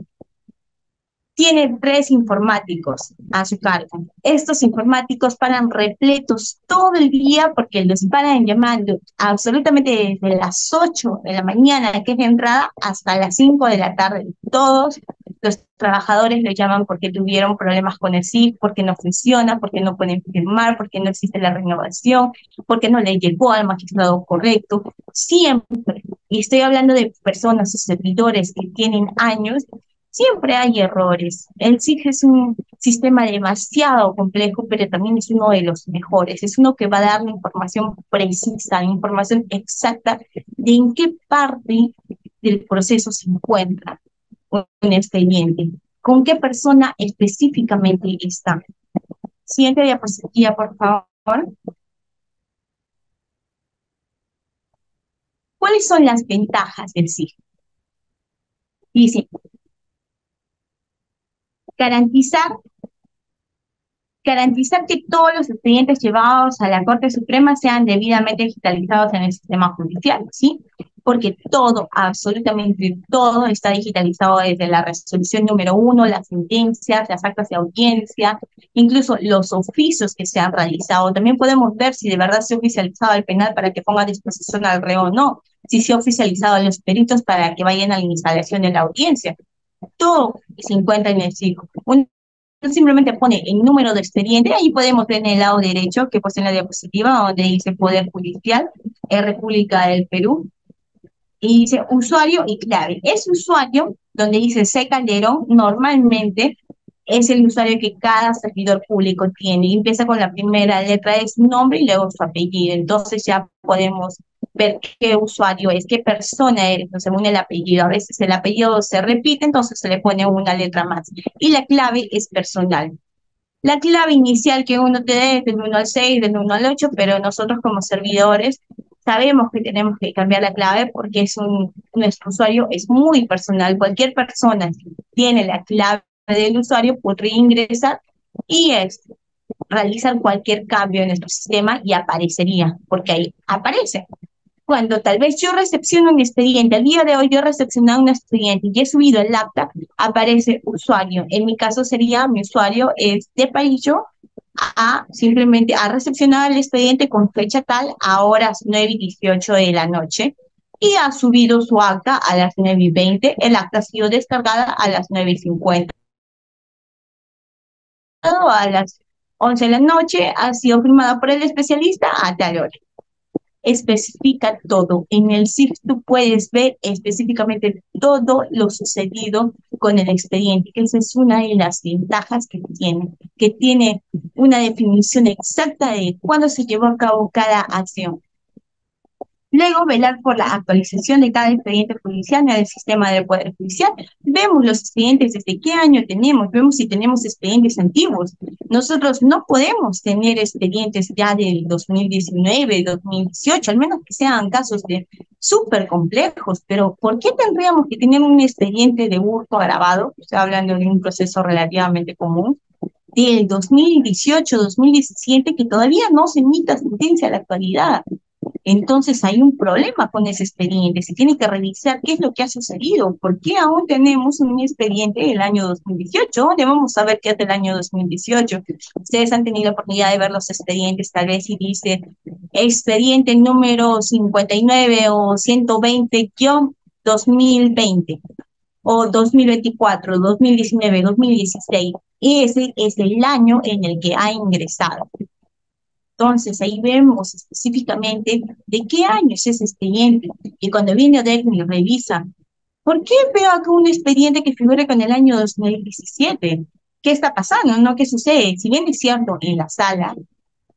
tiene 3 informáticos a su cargo. Estos informáticos paran repletos todo el día porque los paran llamando absolutamente desde las 8 de la mañana, que es la entrada, hasta las 5 de la tarde. Todos los trabajadores lo llaman porque tuvieron problemas con el SIC, porque no funciona, porque no pueden firmar, porque no existe la renovación, porque no le llegó al magistrado correcto. Siempre, y estoy hablando de personas o servidores que tienen años, siempre hay errores. El SIG es un sistema demasiado complejo, pero también es uno de los mejores. Es uno que va a dar la información precisa, la información exacta de en qué parte del proceso se encuentra un expediente, con qué persona específicamente está. Siguiente diapositiva, por favor. ¿Cuáles son las ventajas del SIG? Dice, garantizar que todos los expedientes llevados a la Corte Suprema sean debidamente digitalizados en el sistema judicial, ¿sí? Porque todo, absolutamente todo, está digitalizado desde la resolución número 1, las sentencias, las actas de audiencia, incluso los oficios que se han realizado. También podemos ver si de verdad se ha oficializado el penal para que ponga a disposición al reo o no, si se ha oficializado los peritos para que vayan a la instalación de la audiencia. Todo se encuentra en el SIG. Simplemente pone el número de expediente, ahí podemos ver en el lado derecho, que pues en la diapositiva, donde dice Poder Judicial, República del Perú, y dice usuario y clave. Ese usuario, donde dice C. Calderón, normalmente es el usuario que cada servidor público tiene, y empieza con la primera letra de su nombre y luego su apellido. Entonces ya podemos ver qué usuario es, qué persona es, ¿no? Según el apellido. A veces el apellido se repite, entonces se le pone una letra más. Y la clave es personal. La clave inicial que uno te dé es del 1 al 6, del 1 al 8, pero nosotros como servidores sabemos que tenemos que cambiar la clave porque nuestro usuario es muy personal. Cualquier persona que tiene la clave del usuario podría ingresar y realizar cualquier cambio en nuestro sistema y aparecería, porque ahí aparece. Cuando tal vez yo recepciono un expediente, al día de hoy yo he recepcionado un expediente y he subido el acta, aparece usuario. En mi caso sería, mi usuario es de Paillo, simplemente ha recepcionado el expediente con fecha tal a horas 9:18 de la noche y ha subido su acta a las 9:20. El acta ha sido descargada a las 9:50. A las 11 de la noche ha sido firmada por el especialista a tal hora. Especifica todo. En el SIG tú puedes ver específicamente todo lo sucedido con el expediente. Esa es una de las ventajas que tiene una definición exacta de cuándo se llevó a cabo cada acción. Luego, velar por la actualización de cada expediente judicial en el sistema del Poder Judicial. Vemos los expedientes desde qué año tenemos, vemos si tenemos expedientes antiguos. Nosotros no podemos tener expedientes ya del 2019, 2018, al menos que sean casos de súper complejos, pero ¿por qué tendríamos que tener un expediente de hurto agravado? Estoy hablando de un proceso relativamente común, del 2018, 2017, que todavía no se emita sentencia a la actualidad. Entonces hay un problema con ese expediente, se tiene que revisar qué es lo que ha sucedido, por qué aún tenemos un expediente del año 2018, ¿dónde vamos a ver qué es del año 2018? Ustedes han tenido la oportunidad de ver los expedientes, tal vez si dice expediente número 59 o 120-2020, o 2024, 2019, 2016, ese es el año en el que ha ingresado. Entonces, ahí vemos específicamente de qué año es ese expediente. Y cuando viene Odecni y revisa, ¿por qué veo acá un expediente que figura con el año 2017? ¿qué está pasando? ¿No? ¿Qué sucede? Si bien es cierto, en la sala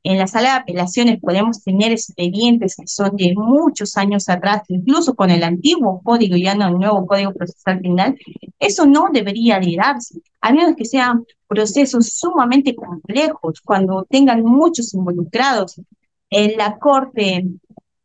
de apelaciones podemos tener expedientes que son de muchos años atrás, incluso con el antiguo código, ya no el nuevo código procesal penal, eso no debería de darse, a menos que sean procesos sumamente complejos, cuando tengan muchos involucrados. En la Corte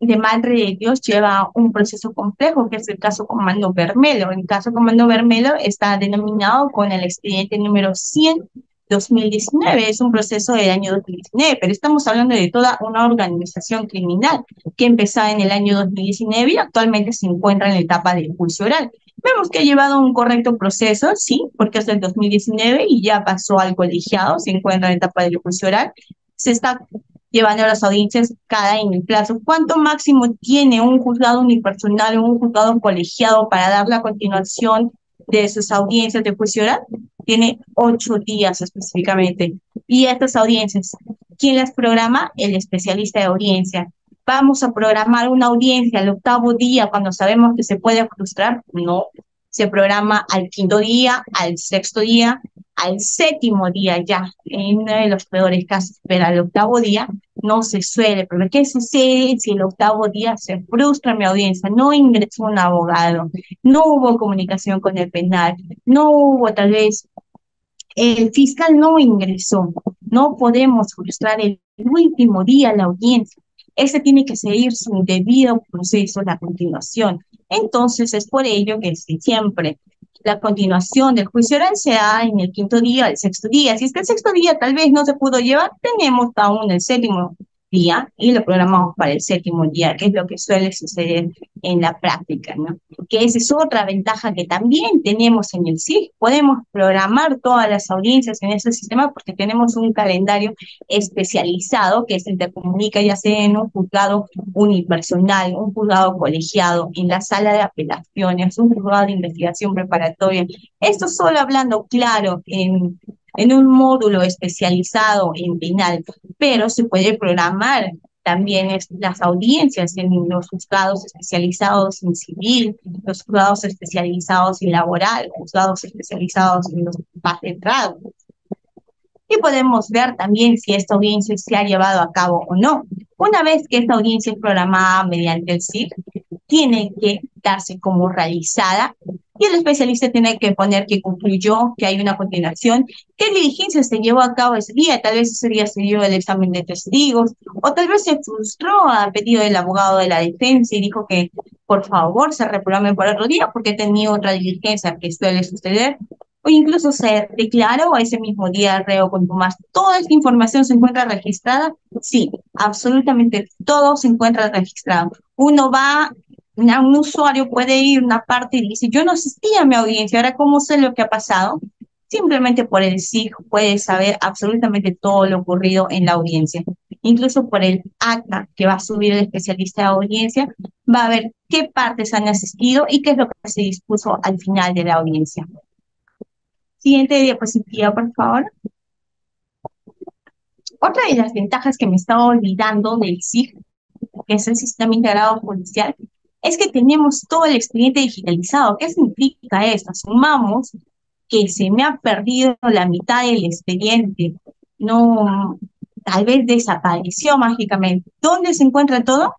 de Madre de Dios lleva un proceso complejo, que es el caso Comando Bermelo. El caso Comando Bermelo está denominado con el expediente número 100 2019, es un proceso del año 2019, pero estamos hablando de toda una organización criminal que empezó en el año 2019 y actualmente se encuentra en la etapa de juicio oral. Vemos que ha llevado un correcto proceso, sí, porque es del 2019 y ya pasó al colegiado, se encuentra en la etapa del juicio oral, se está llevando a las audiencias cada año el plazo. ¿Cuánto máximo tiene un juzgado unipersonal o un juzgado colegiado para dar la continuación de sus audiencias de juicio oral? Tiene 8 días específicamente. Y estas audiencias, ¿quién las programa? El especialista de audiencia. ¿Vamos a programar una audiencia al 8.º día cuando sabemos que se puede frustrar? No. Se programa al 5.º día, al 6.º día, al 7.º día ya, en uno de los peores casos, pero al 8.º día no se suele. Pero ¿qué sucede si el 8.º día se frustra mi audiencia? No ingresó un abogado, no hubo comunicación con el penal, no hubo tal vez el fiscal no ingresó. No podemos frustrar el último día la audiencia. Ese tiene que seguir su debido proceso, la continuación. Entonces, es por ello que siempre la continuación del juicio oral se da en el 5.º día, el 6.º día. Si es que el 6.º día tal vez no se pudo llevar, tenemos aún el 7.º día y lo programamos para el 7.º día, que es lo que suele suceder en la práctica, ¿no? Que esa es otra ventaja que también tenemos en el SIG. Podemos programar todas las audiencias en ese sistema porque tenemos un calendario especializado que se intercomunica ya sea en un juzgado unipersonal, un juzgado colegiado, en la sala de apelaciones, un juzgado de investigación preparatoria. Esto solo hablando claro en un módulo especializado en penal, pero se puede programar también las audiencias en los juzgados especializados en civil, los juzgados especializados en laboral, juzgados especializados en los magistrados. Y podemos ver también si esta audiencia se ha llevado a cabo o no. Una vez que esta audiencia es programada mediante el SIG, tiene que darse como realizada y el especialista tiene que poner que concluyó, que hay una continuación, qué diligencia se llevó a cabo ese día. Tal vez ese día se dio el examen de testigos o tal vez se frustró a pedido del abogado de la defensa y dijo que por favor se reprograme por otro día porque tenía otra diligencia que suele suceder, o incluso se declaró ese mismo día reo con Tomás. ¿Toda esta información se encuentra registrada? Sí, absolutamente todo se encuentra registrado. Uno va, un usuario puede ir a una parte y dice, yo no asistí a mi audiencia, ahora ¿cómo sé lo que ha pasado? Simplemente por el SIG puede saber absolutamente todo lo ocurrido en la audiencia. Incluso por el acta que va a subir el especialista de audiencia, va a ver qué partes han asistido y qué es lo que se dispuso al final de la audiencia. Siguiente diapositiva, por favor. Otra de las ventajas que me estaba olvidando del SIG, que es el Sistema Integrado Judicial, es que tenemos todo el expediente digitalizado. ¿Qué significa esto? Asumamos que se me ha perdido la mitad del expediente, no, tal vez desapareció mágicamente. ¿Dónde se encuentra todo?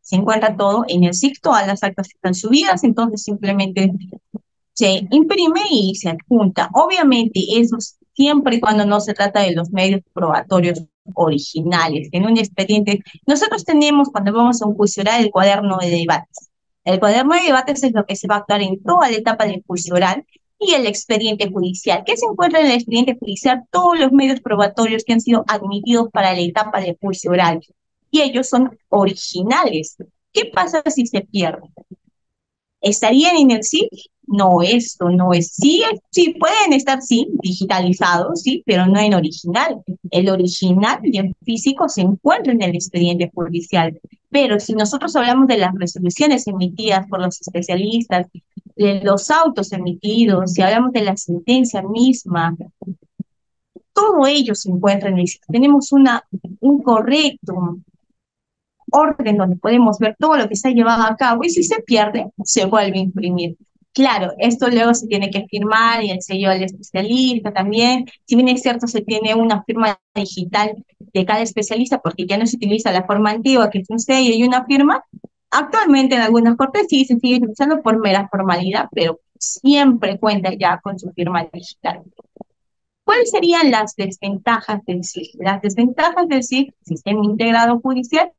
Se encuentra todo en el SIG, todas las actas están subidas, entonces simplemente se imprime y se adjunta. Obviamente eso siempre y cuando no se trata de los medios probatorios originales. En un expediente, nosotros tenemos cuando vamos a un juicio oral el cuaderno de debates. El cuaderno de debates es lo que se va a actuar en toda la etapa del juicio oral y el expediente judicial. ¿Qué se encuentra en el expediente judicial? Todos los medios probatorios que han sido admitidos para la etapa del juicio oral. Y ellos son originales. ¿Qué pasa si se pierden? ¿Estarían en el SIG? No, esto no es. Sí, sí, pueden estar, sí, digitalizados, sí, pero no en original. El original y el físico se encuentra en el expediente judicial. Pero si nosotros hablamos de las resoluciones emitidas por los especialistas, de los autos emitidos, si hablamos de la sentencia misma, todo ello se encuentra en el SIG. Tenemos un correcto orden donde podemos ver todo lo que se ha llevado a cabo y si se pierde, se vuelve a imprimir. Claro, esto luego se tiene que firmar y el sello del especialista también. Si bien es cierto, se tiene una firma digital de cada especialista, porque ya no se utiliza la forma antigua, que es un sello y una firma. Actualmente en algunas cortes sí se sigue utilizando por mera formalidad, pero siempre cuenta ya con su firma digital. ¿Cuáles serían las desventajas del SIG? Las desventajas del SIG, Sistema Integrado Judicial,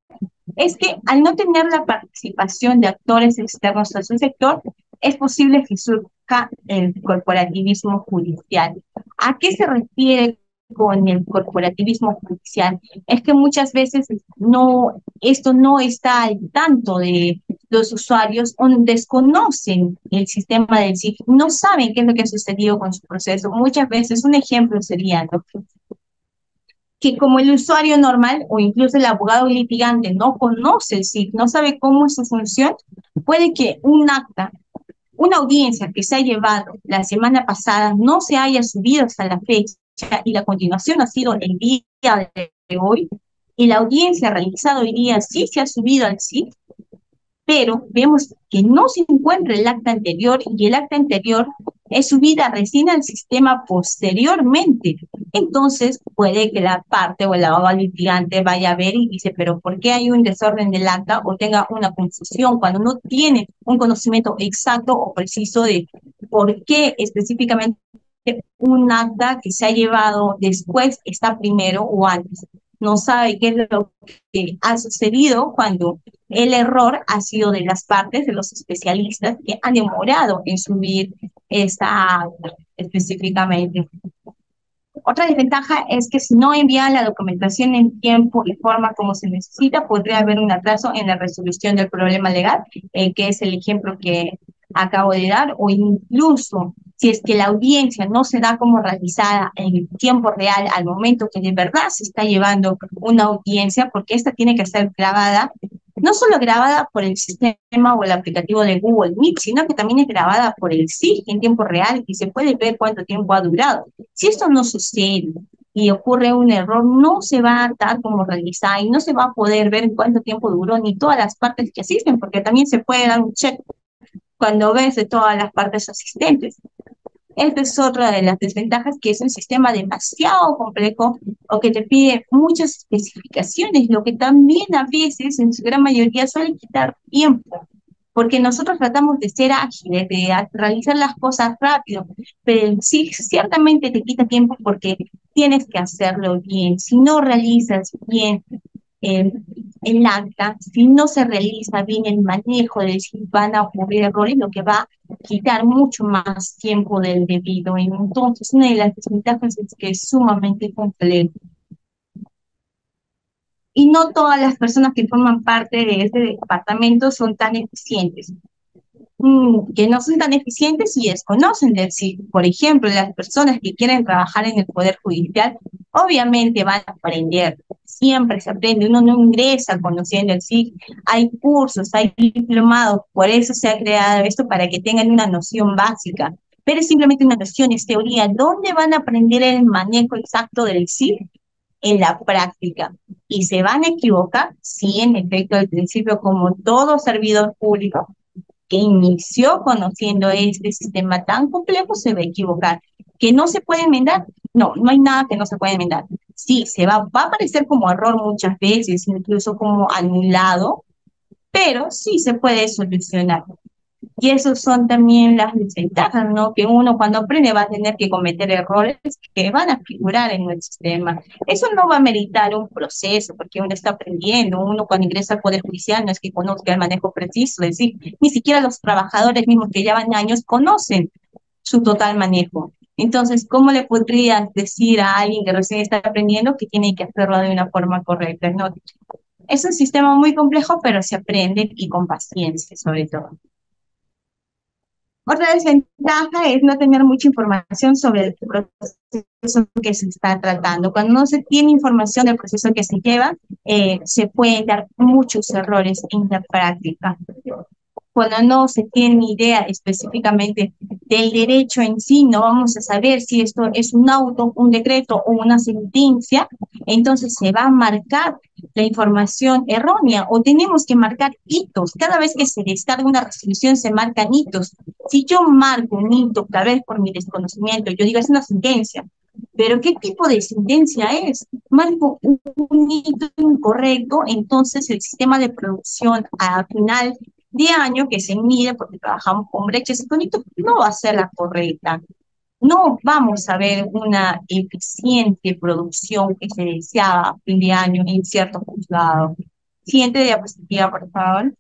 es que al no tener la participación de actores externos a su sector, es posible que surja el corporativismo judicial. ¿A qué se refiere con el corporativismo judicial? Es que muchas veces esto no está al tanto de los usuarios o desconocen el sistema del SIF, no saben qué es lo que ha sucedido con su proceso. Muchas veces, un ejemplo sería, ¿no?, que como el usuario normal o incluso el abogado litigante no conoce el SIF, no sabe cómo es su función, puede que un acta, una audiencia que se ha llevado la semana pasada no se haya subido hasta la fecha y la continuación ha sido el día de hoy, y la audiencia realizada hoy día sí se ha subido al SIF, pero vemos que no se encuentra el acta anterior y el acta anterior es subida recién al sistema posteriormente. Entonces puede que la parte o el abogado litigante vaya a ver y dice, pero ¿por qué hay un desorden del acta o tenga una confusión cuando no tiene un conocimiento exacto o preciso de por qué específicamente un acta que se ha llevado después está primero o antes? No sabe qué es lo que ha sucedido cuando el error ha sido de las partes, de los especialistas que han demorado en subir esta acta específicamente. Otra desventaja es que si no envían la documentación en tiempo y forma como se necesita, podría haber un atraso en la resolución del problema legal, que es el ejemplo que acabo de dar, o incluso si es que la audiencia no se da como realizada en tiempo real al momento que de verdad se está llevando una audiencia, porque esta tiene que ser grabada, no solo grabada por el sistema o el aplicativo de Google Meet, sino que también es grabada por el SIG en tiempo real y se puede ver cuánto tiempo ha durado. Si esto no sucede y ocurre un error, no se va a dar como realizada y no se va a poder ver en cuánto tiempo duró ni todas las partes que asisten, porque también se puede dar un check cuando ves de todas las partes asistentes. Esta es otra de las desventajas, que es un sistema demasiado complejo o que te pide muchas especificaciones, lo que también a veces, en su gran mayoría, suele quitar tiempo, porque nosotros tratamos de ser ágiles, de realizar las cosas rápido, pero sí, ciertamente te quita tiempo porque tienes que hacerlo bien. Si no realizas bien eh, el acta, si no se realiza bien el manejo de si van a ocurrir errores, lo que va a quitar mucho más tiempo del debido. Entonces, una de las desventajas es que es sumamente complejo. Y no todas las personas que forman parte de este departamento son tan eficientes. Que no son tan eficientes y desconocen del SIG. Por ejemplo, las personas que quieren trabajar en el Poder Judicial, obviamente van a aprender. Siempre se aprende, uno no ingresa conociendo el SIG. Hay cursos, hay diplomados, por eso se ha creado esto para que tengan una noción básica. Pero es simplemente una noción, es teoría. ¿Dónde van a aprender el manejo exacto del SIG? En la práctica. ¿Y se van a equivocar? Sí, en efecto, al principio, como todo servidor público que inició conociendo este sistema tan complejo, se va a equivocar. ¿Que no se puede enmendar? No, no hay nada que no se pueda enmendar. Sí, va a aparecer como error muchas veces, incluso como anulado, pero sí se puede solucionar. Y esos son también las desventajas, ¿no? Que uno cuando aprende va a tener que cometer errores que van a figurar en el sistema. Eso no va a meritar un proceso, porque uno está aprendiendo. Uno cuando ingresa al Poder Judicial no es que conozca el manejo preciso, es decir, ni siquiera los trabajadores mismos que llevan años conocen su total manejo. Entonces, ¿cómo le podrías decir a alguien que recién está aprendiendo que tiene que hacerlo de una forma correcta? No, es un sistema muy complejo, pero se aprende y con paciencia, sobre todo. Otra desventaja es no tener mucha información sobre el proceso que se está tratando. Cuando no se tiene información del proceso que se lleva, se pueden dar muchos errores en la práctica. cuando no se tiene idea específicamente del derecho en sí, no vamos a saber si esto es un auto, un decreto o una sentencia, entonces se va a marcar la información errónea o tenemos que marcar hitos. Cada vez que se descarga una resolución se marcan hitos. Si yo marco un hito, tal vez por mi desconocimiento, yo digo es una sentencia, pero ¿qué tipo de sentencia es? Marco un hito incorrecto, entonces el sistema de producción al final de año que se mide, porque trabajamos con brechas y con hitos, no va a ser la correcta. No vamos a ver una eficiente producción que se deseaba a fin de año en ciertos juzgados. Siguiente diapositiva, por favor.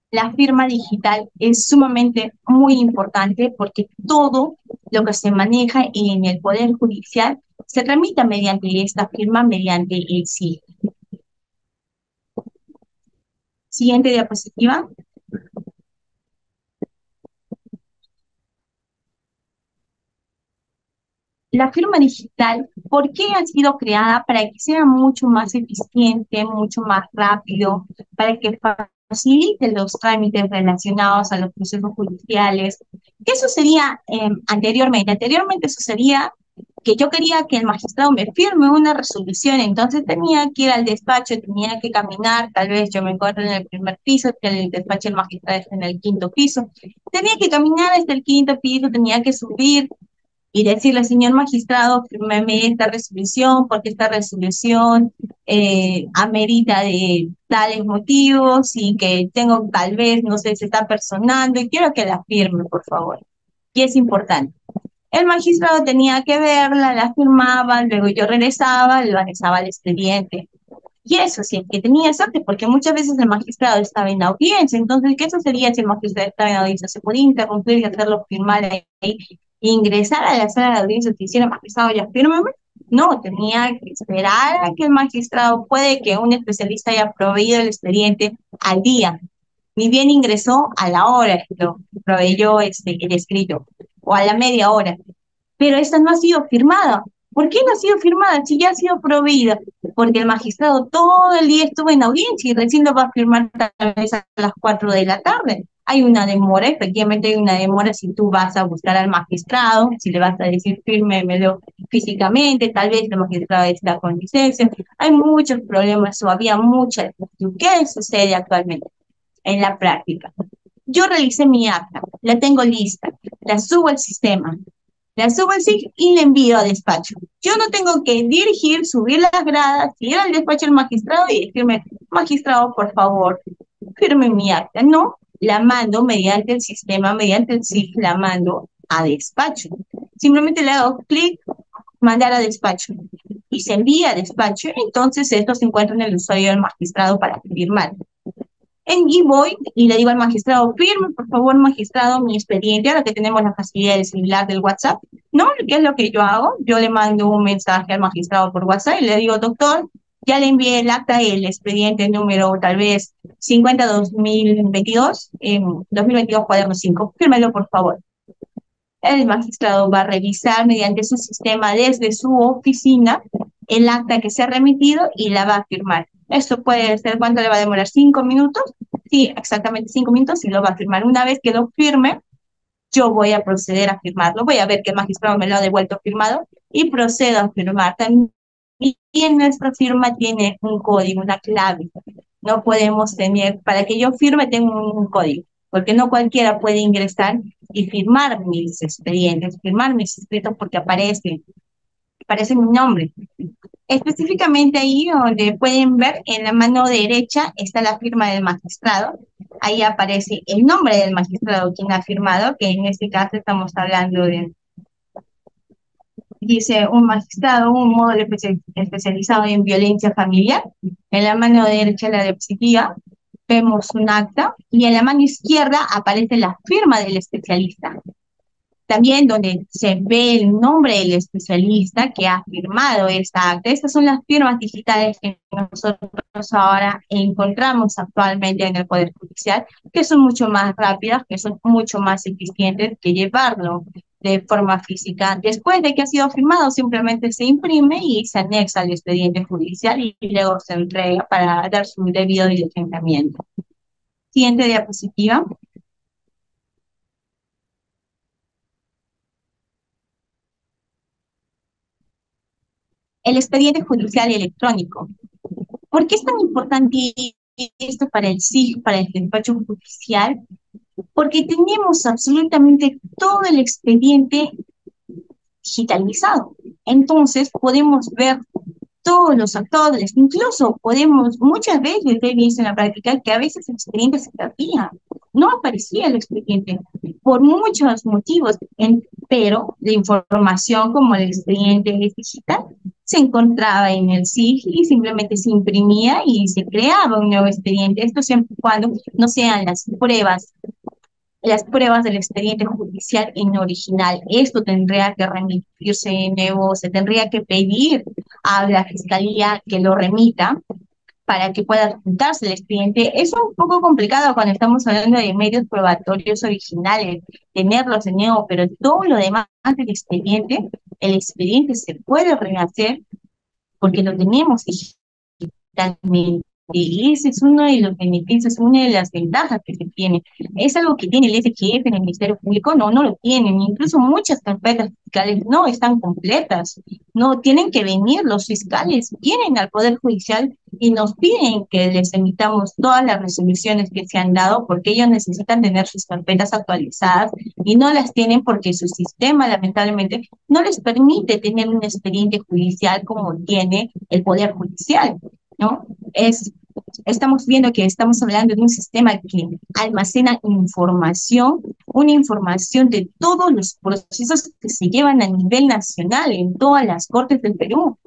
La firma digital es sumamente muy importante porque todo lo que se maneja en el Poder Judicial se tramita mediante esta firma, mediante el SIF. Siguiente diapositiva. La firma digital, ¿por qué ha sido creada? Para que sea mucho más eficiente, mucho más rápido, para que facilite los trámites relacionados a los procesos judiciales. ¿Qué sucedía anteriormente? Anteriormente sucedía que yo quería que el magistrado me firme una resolución, entonces tenía que ir al despacho, tenía que caminar, tal vez yo me encuentro en el primer piso, que el despacho del magistrado está en el quinto piso, tenía que caminar hasta el quinto piso, tenía que subir, y decirle, señor magistrado, fírmeme esta resolución, porque esta resolución amerita de tales motivos y que tengo tal vez, no sé, se está personando y quiero que la firme, por favor. Y es importante. El magistrado tenía que verla, la firmaba, luego yo regresaba, lo anexaba al expediente. Y eso sí, que tenía suerte, porque muchas veces el magistrado estaba en audiencia. Entonces, ¿qué sucedía si el magistrado estaba en audiencia? Se podía interrumpir y hacerlo firmar ahí, ingresar a la sala de audiencia y decir, magistrado, ya fírmame. No, tenía que esperar a que el magistrado, puede que un especialista haya proveído el expediente al día. Ni bien ingresó a la hora que lo proveyó el escrito, o a la media hora, pero esta no ha sido firmada. ¿Por qué no ha sido firmada si ya ha sido proveída? Porque el magistrado todo el día estuvo en audiencia y recién lo va a firmar tal vez a las 4 de la tarde. Hay una demora, efectivamente hay una demora si tú vas a buscar al magistrado, si le vas a decir fírmemelo físicamente, tal vez el magistrado está con licencia. Hay muchos problemas o había mucha. ¿Qué sucede actualmente en la práctica? Yo realicé mi acta, la tengo lista, la subo al sistema, la subo al SIG y la envío a despacho. Yo no tengo que dirigir, subir las gradas, ir al despacho del magistrado y decirme, magistrado, por favor, firme mi acta. No, la mando mediante el sistema, mediante el SIG, la mando a despacho. Simplemente le hago clic, mandar a despacho y se envía a despacho, entonces esto se encuentra en el usuario del magistrado para firmar. Y voy y le digo al magistrado, firme, por favor, magistrado, mi expediente, ahora que tenemos la facilidad de similar del WhatsApp, ¿no? ¿Qué es lo que yo hago? Yo le mando un mensaje al magistrado por WhatsApp y le digo, doctor, ya le envié el acta y el expediente número tal vez 50-2022, 2022 cuaderno 5, fírmelo, por favor. El magistrado va a revisar mediante su sistema desde su oficina el acta que se ha remitido y la va a firmar. Esto puede ser, ¿cuánto le va a demorar? ¿5 minutos? Sí, exactamente 5 minutos y lo va a firmar. Una vez que lo firme, yo voy a proceder a firmarlo. Voy a ver que el magistrado me lo ha devuelto firmado y procedo a firmar. También nuestra firma tiene un código, una clave. No podemos tener, para que yo firme tengo un código, porque no cualquiera puede ingresar y firmar mis expedientes, firmar mis escritos porque aparece mi nombre. Específicamente ahí donde pueden ver en la mano derecha está la firma del magistrado. Ahí aparece el nombre del magistrado quien ha firmado, que en este caso estamos hablando de, dice, un magistrado, un módulo especializado en violencia familiar. En la mano derecha la diapositiva vemos un acta y en la mano izquierda aparece la firma del especialista. También donde se ve el nombre del especialista que ha firmado esta acta. Estas son las firmas digitales que nosotros ahora encontramos actualmente en el Poder Judicial, que son mucho más rápidas, que son mucho más eficientes que llevarlo de forma física. Después de que ha sido firmado, simplemente se imprime y se anexa al expediente judicial y luego se entrega para dar su debido diligenciamiento. Siguiente diapositiva. El expediente judicial electrónico. ¿Por qué es tan importante esto para el SIG, para el despacho judicial? Porque tenemos absolutamente todo el expediente digitalizado. Entonces podemos ver todos los actores, incluso podemos muchas veces he visto en la práctica que a veces el expediente se perdía, no aparecía el expediente por muchos motivos, pero la información como el expediente es digital se encontraba en el SIG y simplemente se imprimía y se creaba un nuevo expediente. Esto siempre y cuando no sean las pruebas del expediente judicial en original. Esto tendría que remitirse de nuevo, se tendría que pedir a la fiscalía que lo remita para que pueda adjuntarse el expediente. Es un poco complicado cuando estamos hablando de medios probatorios originales, tenerlos de nuevo, pero todo lo demás del expediente, el expediente se puede rehacer porque lo tenemos digitalmente. Y ese es uno de los beneficios, una de las ventajas que se tiene. Es algo que tiene el SGF en el Ministerio Público, no, no lo tienen. Incluso muchas carpetas fiscales no están completas. No tienen que venir los fiscales, vienen al Poder Judicial y nos piden que les emitamos todas las resoluciones que se han dado porque ellos necesitan tener sus carpetas actualizadas y no las tienen porque su sistema, lamentablemente, no les permite tener un expediente judicial como tiene el Poder Judicial, ¿no? Estamos viendo que estamos hablando de un sistema que almacena información, una información de todos los procesos que se llevan a nivel nacional en todas las cortes del Perú.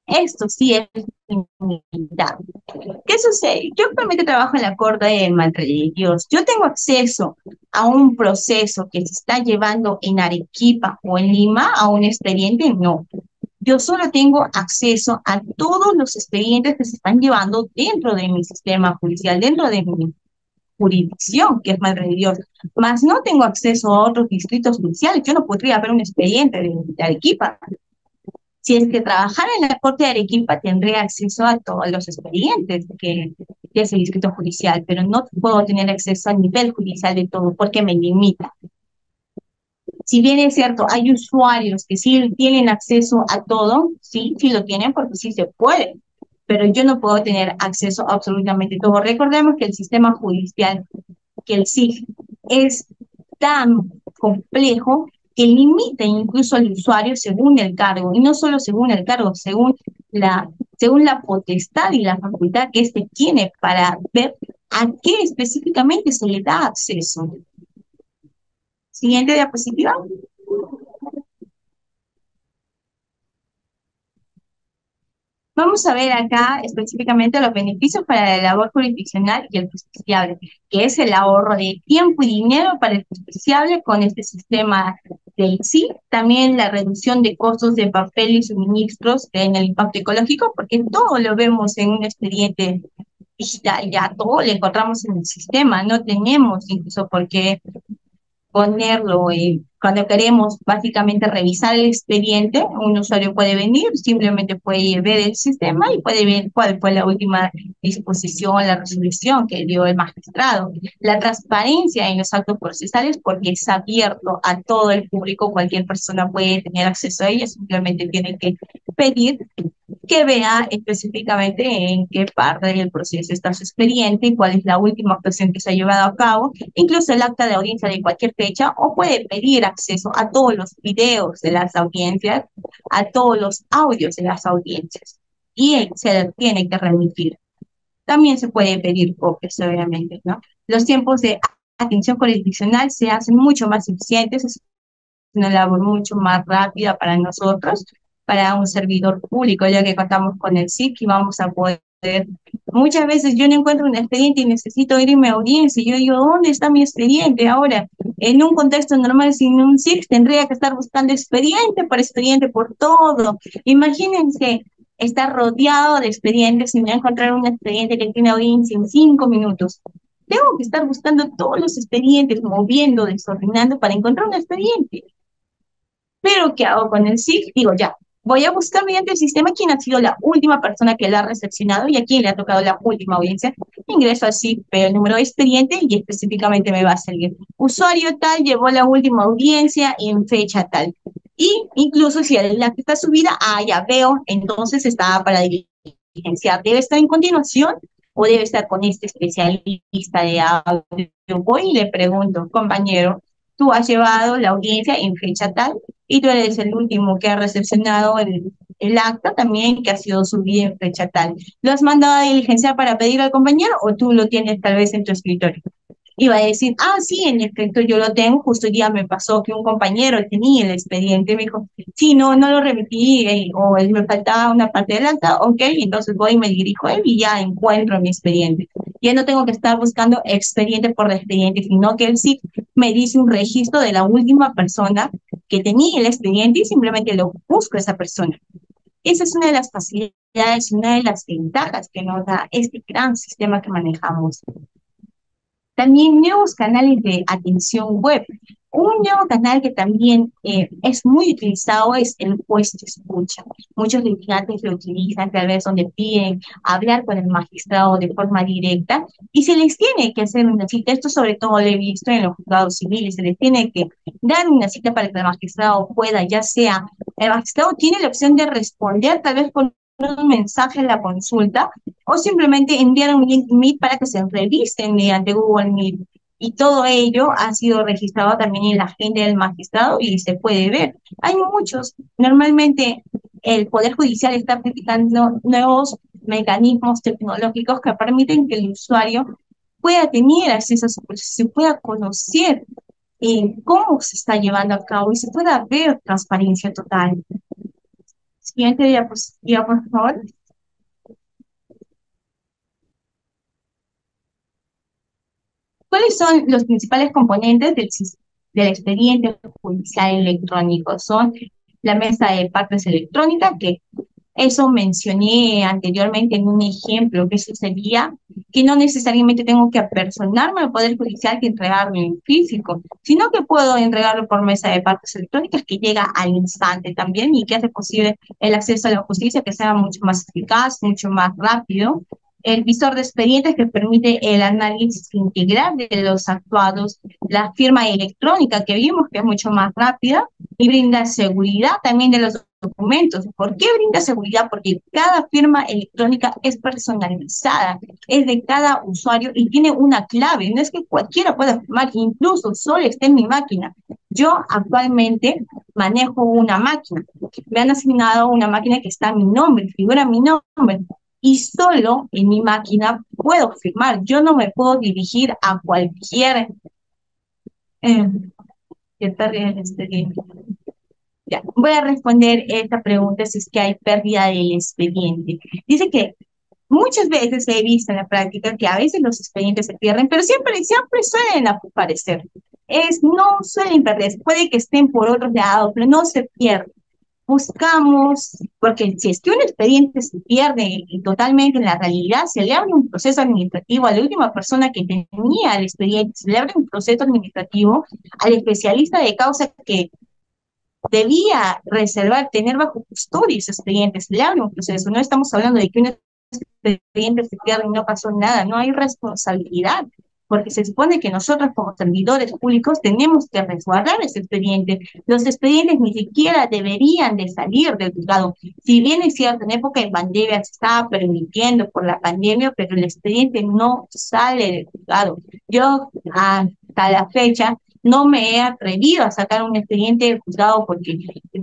Esto sí es limitado. ¿Qué sucede? Yo actualmente trabajo en la Corte de Madre de Dios. Yo tengo acceso a un proceso que se está llevando en Arequipa o en Lima, a un expediente, no. Yo solo tengo acceso a todos los expedientes que se están llevando dentro de mi sistema judicial, dentro de mi jurisdicción, que es Madre de Dios, más no tengo acceso a otros distritos judiciales. Yo no podría ver un expediente de Arequipa. Si es que trabajara en la Corte de Arequipa, tendría acceso a todos los expedientes que es el distrito judicial, pero no puedo tener acceso a nivel judicial de todo porque me limita. Si bien es cierto, hay usuarios que sí tienen acceso a todo, sí, sí lo tienen porque sí se puede, pero yo no puedo tener acceso a absolutamente todo. Recordemos que el sistema judicial, que el SIG, es tan complejo que limita incluso al usuario según el cargo, y no solo según el cargo, según la potestad y la facultad que éste tiene para ver a qué específicamente se le da acceso. Siguiente diapositiva. Vamos a ver acá específicamente los beneficios para la labor jurisdiccional y el justiciable, que es el ahorro de tiempo y dinero para el justiciable con este sistema del SIG, también la reducción de costos de papel y suministros en el impacto ecológico, porque todo lo vemos en un expediente digital, ya todo lo encontramos en el sistema, no tenemos incluso por qué ponerlo cuando queremos básicamente revisar el expediente, un usuario puede venir, simplemente puede ver el sistema y puede ver cuál fue la última disposición, la resolución que dio el magistrado. La transparencia en los actos procesales porque es abierto a todo el público, cualquier persona puede tener acceso a ella, simplemente tiene que pedir que vea específicamente en qué parte del proceso está su expediente, cuál es la última actuación que se ha llevado a cabo, incluso el acta de audiencia de cualquier fecha, o puede pedir acceso a todos los videos de las audiencias, a todos los audios de las audiencias, y se les tiene que remitir. También se puede pedir copias, obviamente, ¿no? Los tiempos de atención jurisdiccional se hacen mucho más eficientes, es una labor mucho más rápida para nosotros, para un servidor público, ya que contamos con el SIC y vamos a poder. Muchas veces yo no encuentro un expediente y necesito irme a audiencia. Y yo digo, ¿dónde está mi expediente ahora? En un contexto normal, sin un SIC, tendría que estar buscando expediente por todo. Imagínense estar rodeado de expedientes y no encontrar un expediente que tiene audiencia en 5 minutos. Tengo que estar buscando todos los expedientes, moviendo, desordenando para encontrar un expediente. ¿qué hago con el SIF? Digo, ya, voy a buscar mediante el sistema quién ha sido la última persona que la ha recepcionado y a quién le ha tocado la última audiencia. Ingreso al SIF, veo el número de expediente y específicamente me va a salir. Usuario tal llevó la última audiencia en fecha tal. Y incluso si el acta está subida, ya veo, entonces está para diligenciar. Debe estar en continuación o debe estar con este especialista de audio. Voy y le pregunto, compañero, tú has llevado la audiencia en fecha tal y tú eres el último que ha recepcionado el acta también que ha sido subido en fecha tal. ¿Lo has mandado a diligenciar para pedir al compañero o tú lo tienes tal vez en tu escritorio? Iba a decir, sí, en efecto, yo lo tengo, justo hoy día me pasó que un compañero tenía el expediente, me dijo, sí, no, no lo remití, o me faltaba una parte del acta, ok, entonces voy y me dirijo a él y ya encuentro mi expediente. Ya no tengo que estar buscando expediente por expediente, sino que él sí me dice un registro de la última persona que tenía el expediente y simplemente lo busco a esa persona. Esa es una de las facilidades, una de las ventajas que nos da este gran sistema que manejamos. También nuevos canales de atención web. Un nuevo canal que también es muy utilizado es el puesto escucha. Muchos litigantes lo utilizan tal vez donde piden hablar con el magistrado de forma directa y se les tiene que hacer una cita. Esto sobre todo lo he visto en los juzgados civiles. Se les tiene que dar una cita para que el magistrado pueda, ya sea, el magistrado tiene la opción de responder tal vez con un mensaje en la consulta o simplemente enviar un link Meet para que se revisen mediante Google Meet. Y todo ello ha sido registrado también en la agenda del magistrado y se puede ver. Hay muchos. Normalmente el Poder Judicial está aplicando nuevos mecanismos tecnológicos que permiten que el usuario pueda tener acceso a su proceso, se pueda conocer cómo se está llevando a cabo y se pueda ver transparencia total. Siguiente diapositiva, por favor. ¿Cuáles son los principales componentes del expediente judicial electrónico? Son la mesa de partes electrónica, que eso mencioné anteriormente en un ejemplo, que eso sería que no necesariamente tengo que apersonarme al Poder Judicial que entregarlo en físico, sino que puedo entregarlo por mesa de partes electrónicas que llega al instante también y que hace posible el acceso a la justicia que sea mucho más eficaz, mucho más rápido. El visor de expedientes que permite el análisis integral de los actuados, la firma electrónica que vimos que es mucho más rápida y brinda seguridad también de los documentos. ¿Por qué brinda seguridad? Porque cada firma electrónica es personalizada, es de cada usuario y tiene una clave. No es que cualquiera pueda firmar, incluso solo esté en mi máquina. Yo actualmente manejo una máquina. Me han asignado una máquina que está a mi nombre, figura mi nombre. Y solo en mi máquina puedo firmar. Yo no me puedo dirigir a cualquier... ¿Qué pérdida del expediente? Ya, voy a responder esta pregunta si es que hay pérdida del expediente. Dice que muchas veces he visto en la práctica que a veces los expedientes se pierden, pero siempre suelen aparecer. No suelen perderse, puede que estén por otro lado, pero no se pierden. Buscamos, porque si es que un expediente se pierde totalmente en la realidad, se le abre un proceso administrativo a la última persona que tenía el expediente, se le abre un proceso administrativo al especialista de causa que debía reservar, tener bajo custodia esos expedientes, se le abre un proceso. No estamos hablando de que un expediente se pierde y no pasó nada, no hay responsabilidad, porque se supone que nosotros como servidores públicos tenemos que resguardar ese expediente. Los expedientes ni siquiera deberían de salir del juzgado. Si bien es cierto, en época de pandemia se estaba permitiendo por la pandemia, pero el expediente no sale del juzgado. Yo hasta la fecha no me he atrevido a sacar un expediente del juzgado porque,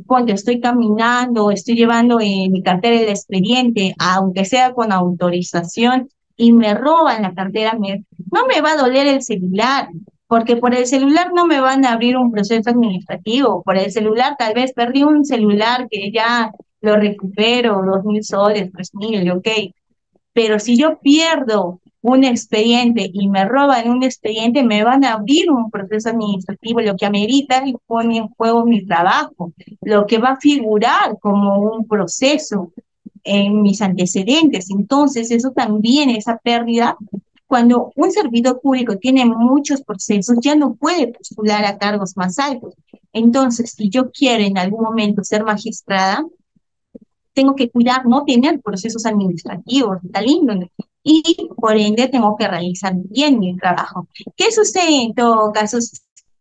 ponte, estoy caminando, estoy llevando en mi cartera el expediente, aunque sea con autorización, y me roban la cartera, no me va a doler el celular, porque por el celular no me van a abrir un proceso administrativo, por el celular tal vez perdí un celular que ya lo recupero, 2.000 soles, 3.000, ok, pero si yo pierdo un expediente y me roban un expediente, me van a abrir un proceso administrativo, lo que amerita y pone en juego mi trabajo, lo que va a figurar como un proceso en mis antecedentes. Entonces, eso también, esa pérdida, cuando un servidor público tiene muchos procesos, ya no puede postular a cargos más altos. Entonces, si yo quiero en algún momento ser magistrada, tengo que cuidar no tener procesos administrativos, está lindo, ¿no? Y por ende tengo que realizar bien mi trabajo. ¿Qué sucede en todo caso?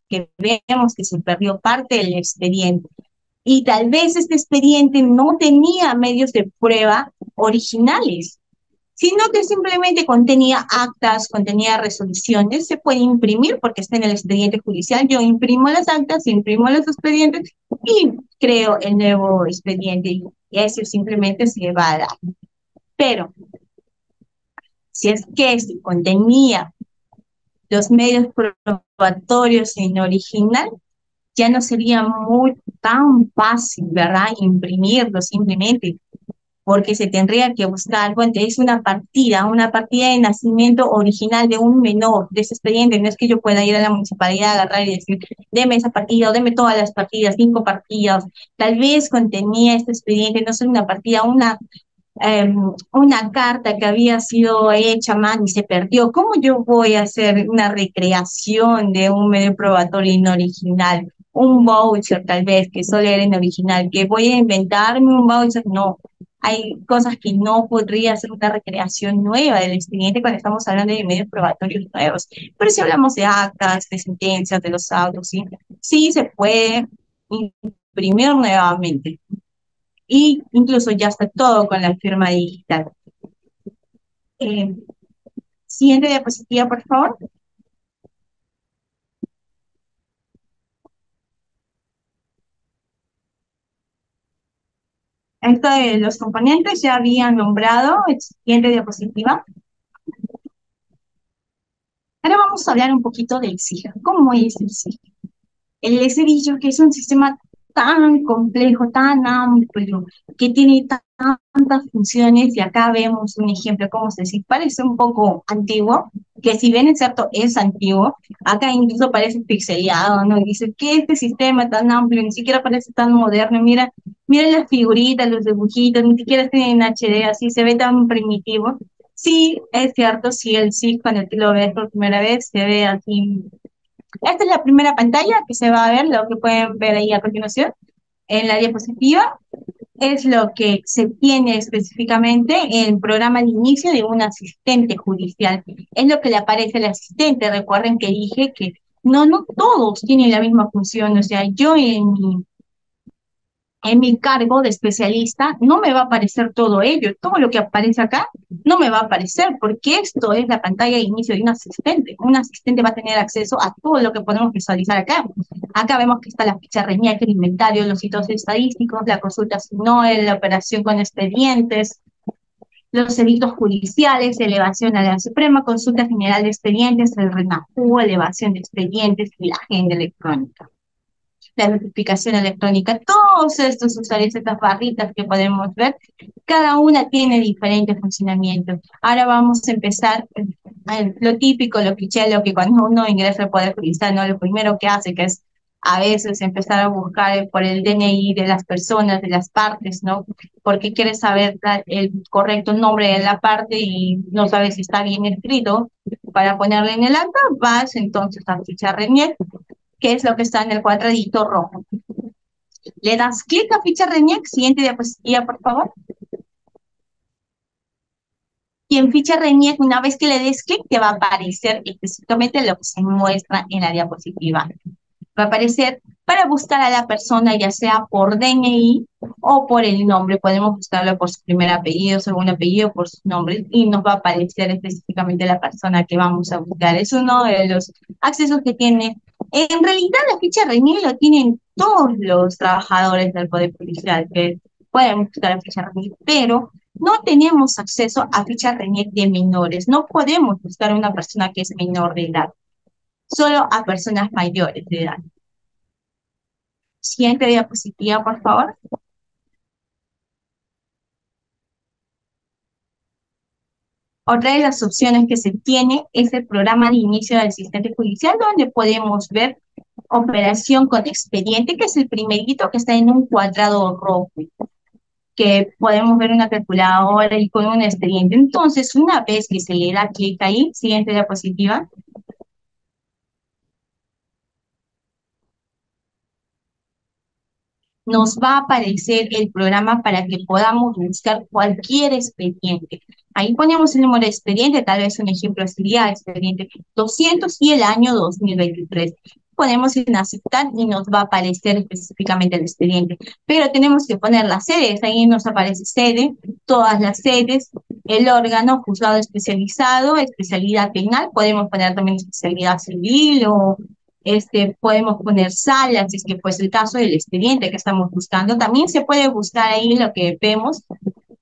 Que vemos que se perdió parte del expediente y tal vez este expediente no tenía medios de prueba originales, sino que simplemente contenía actas, contenía resoluciones, se puede imprimir porque está en el expediente judicial. Yo imprimo las actas, imprimo los expedientes y creo el nuevo expediente y eso simplemente se va a dar. Pero si es que se contenía los medios probatorios en original, ya no sería muy tan fácil, ¿verdad? Imprimirlo simplemente, porque se tendría que buscar, bueno, es una partida de nacimiento original de un menor, de ese expediente. No es que yo pueda ir a la municipalidad, agarrar y decir, deme esa partida o deme todas las partidas, 5 partidas. Tal vez contenía este expediente, no solo una partida, una carta que había sido hecha a mano y se perdió. ¿Cómo yo voy a hacer una recreación de un medio probatorio in original? Un voucher tal vez que solo era en original, que voy a inventarme un voucher, no. Hay cosas que no podría hacer una recreación nueva del expediente cuando estamos hablando de medios probatorios nuevos. Pero si hablamos de actas, de sentencias, de los autos, sí, sí se puede imprimir nuevamente y incluso ya está todo con la firma digital. Eh, Siguiente diapositiva, por favor. Esto de los componentes ya habían nombrado. Siguiente diapositiva. Ahora vamos a hablar un poquito del SIGA. ¿Cómo es el SIGA? El SDIGO, que es un sistema tan complejo, tan amplio, que tiene tantas funciones, y acá vemos un ejemplo, como se dice, parece un poco antiguo, que si bien es cierto, es antiguo, acá incluso parece pixelado, ¿no? Dice que este sistema tan amplio, ni siquiera parece tan moderno, mira, mira las figuritas, los dibujitos, ni siquiera tienen HD, así se ve tan primitivo. Sí, es cierto, sí, el SIG, cuando tú lo ves por primera vez, se ve así. Esta es la primera pantalla que se va a ver, lo que pueden ver ahí a continuación. En la diapositiva es lo que se tiene específicamente en el programa de inicio de un asistente judicial. Es lo que le aparece al asistente. Recuerden que dije que no todos tienen la misma función. O sea, yo en mi cargo de especialista no me va a aparecer todo ello, todo lo que aparece acá no me va a aparecer, porque esto es la pantalla de inicio de un asistente. Un asistente va a tener acceso a todo lo que podemos visualizar acá. Acá vemos que está la ficha RENIEC, el inventario, los sitios estadísticos, la consulta SINOE, la operación con expedientes, los edictos judiciales, elevación a la Suprema, consulta general de expedientes, el RENAJU, elevación de expedientes y la agenda electrónica, la notificación electrónica, todos estos usuarios, estas barritas que podemos ver, cada una tiene diferentes funcionamientos. Ahora vamos a empezar lo típico, lo cliché, lo que cuando uno ingresa al Poder Judicial, ¿no? Lo primero que hace, que es a veces empezar a buscar por el DNI de las personas, de las partes, ¿no? Porque quieres saber el correcto nombre de la parte y no sabes si está bien escrito. Para ponerle en el acta, vas entonces a ficha RENIEC, que es lo que está en el cuadradito rojo. Le das clic a ficha RENIEC, siguiente diapositiva, por favor. Y en ficha RENIEC, una vez que le des clic, te va a aparecer específicamente lo que se muestra en la diapositiva. Va a aparecer para buscar a la persona, ya sea por DNI o por el nombre. Podemos buscarlo por su primer apellido, segundo apellido, por su nombre, y nos va a aparecer específicamente la persona que vamos a buscar. Es uno de los accesos que tiene. En realidad, la ficha RENIEC lo tienen todos los trabajadores del Poder Judicial, que pueden buscar la ficha RENIEC, pero no tenemos acceso a ficha RENIEC de menores. No podemos buscar a una persona que es menor de edad, solo a personas mayores de edad. Siguiente diapositiva, por favor. Otra de las opciones que se tiene es el programa de inicio del asistente judicial, donde podemos ver operación con expediente, que es el primerito que está en un cuadrado rojo, que podemos ver una calculadora y con un expediente. Entonces, una vez que se le da clic ahí, siguiente diapositiva, nos va a aparecer el programa para que podamos buscar cualquier expediente. Ahí ponemos el número de expediente, tal vez un ejemplo sería expediente 200 y el año 2023. Ponemos en aceptar y nos va a aparecer específicamente el expediente. Pero tenemos que poner las sedes, ahí nos aparece sede, todas las sedes, el órgano, juzgado especializado, especialidad penal, podemos poner también especialidad civil o podemos poner salas, si es que pues el caso del expediente que estamos buscando. También se puede buscar ahí lo que vemos,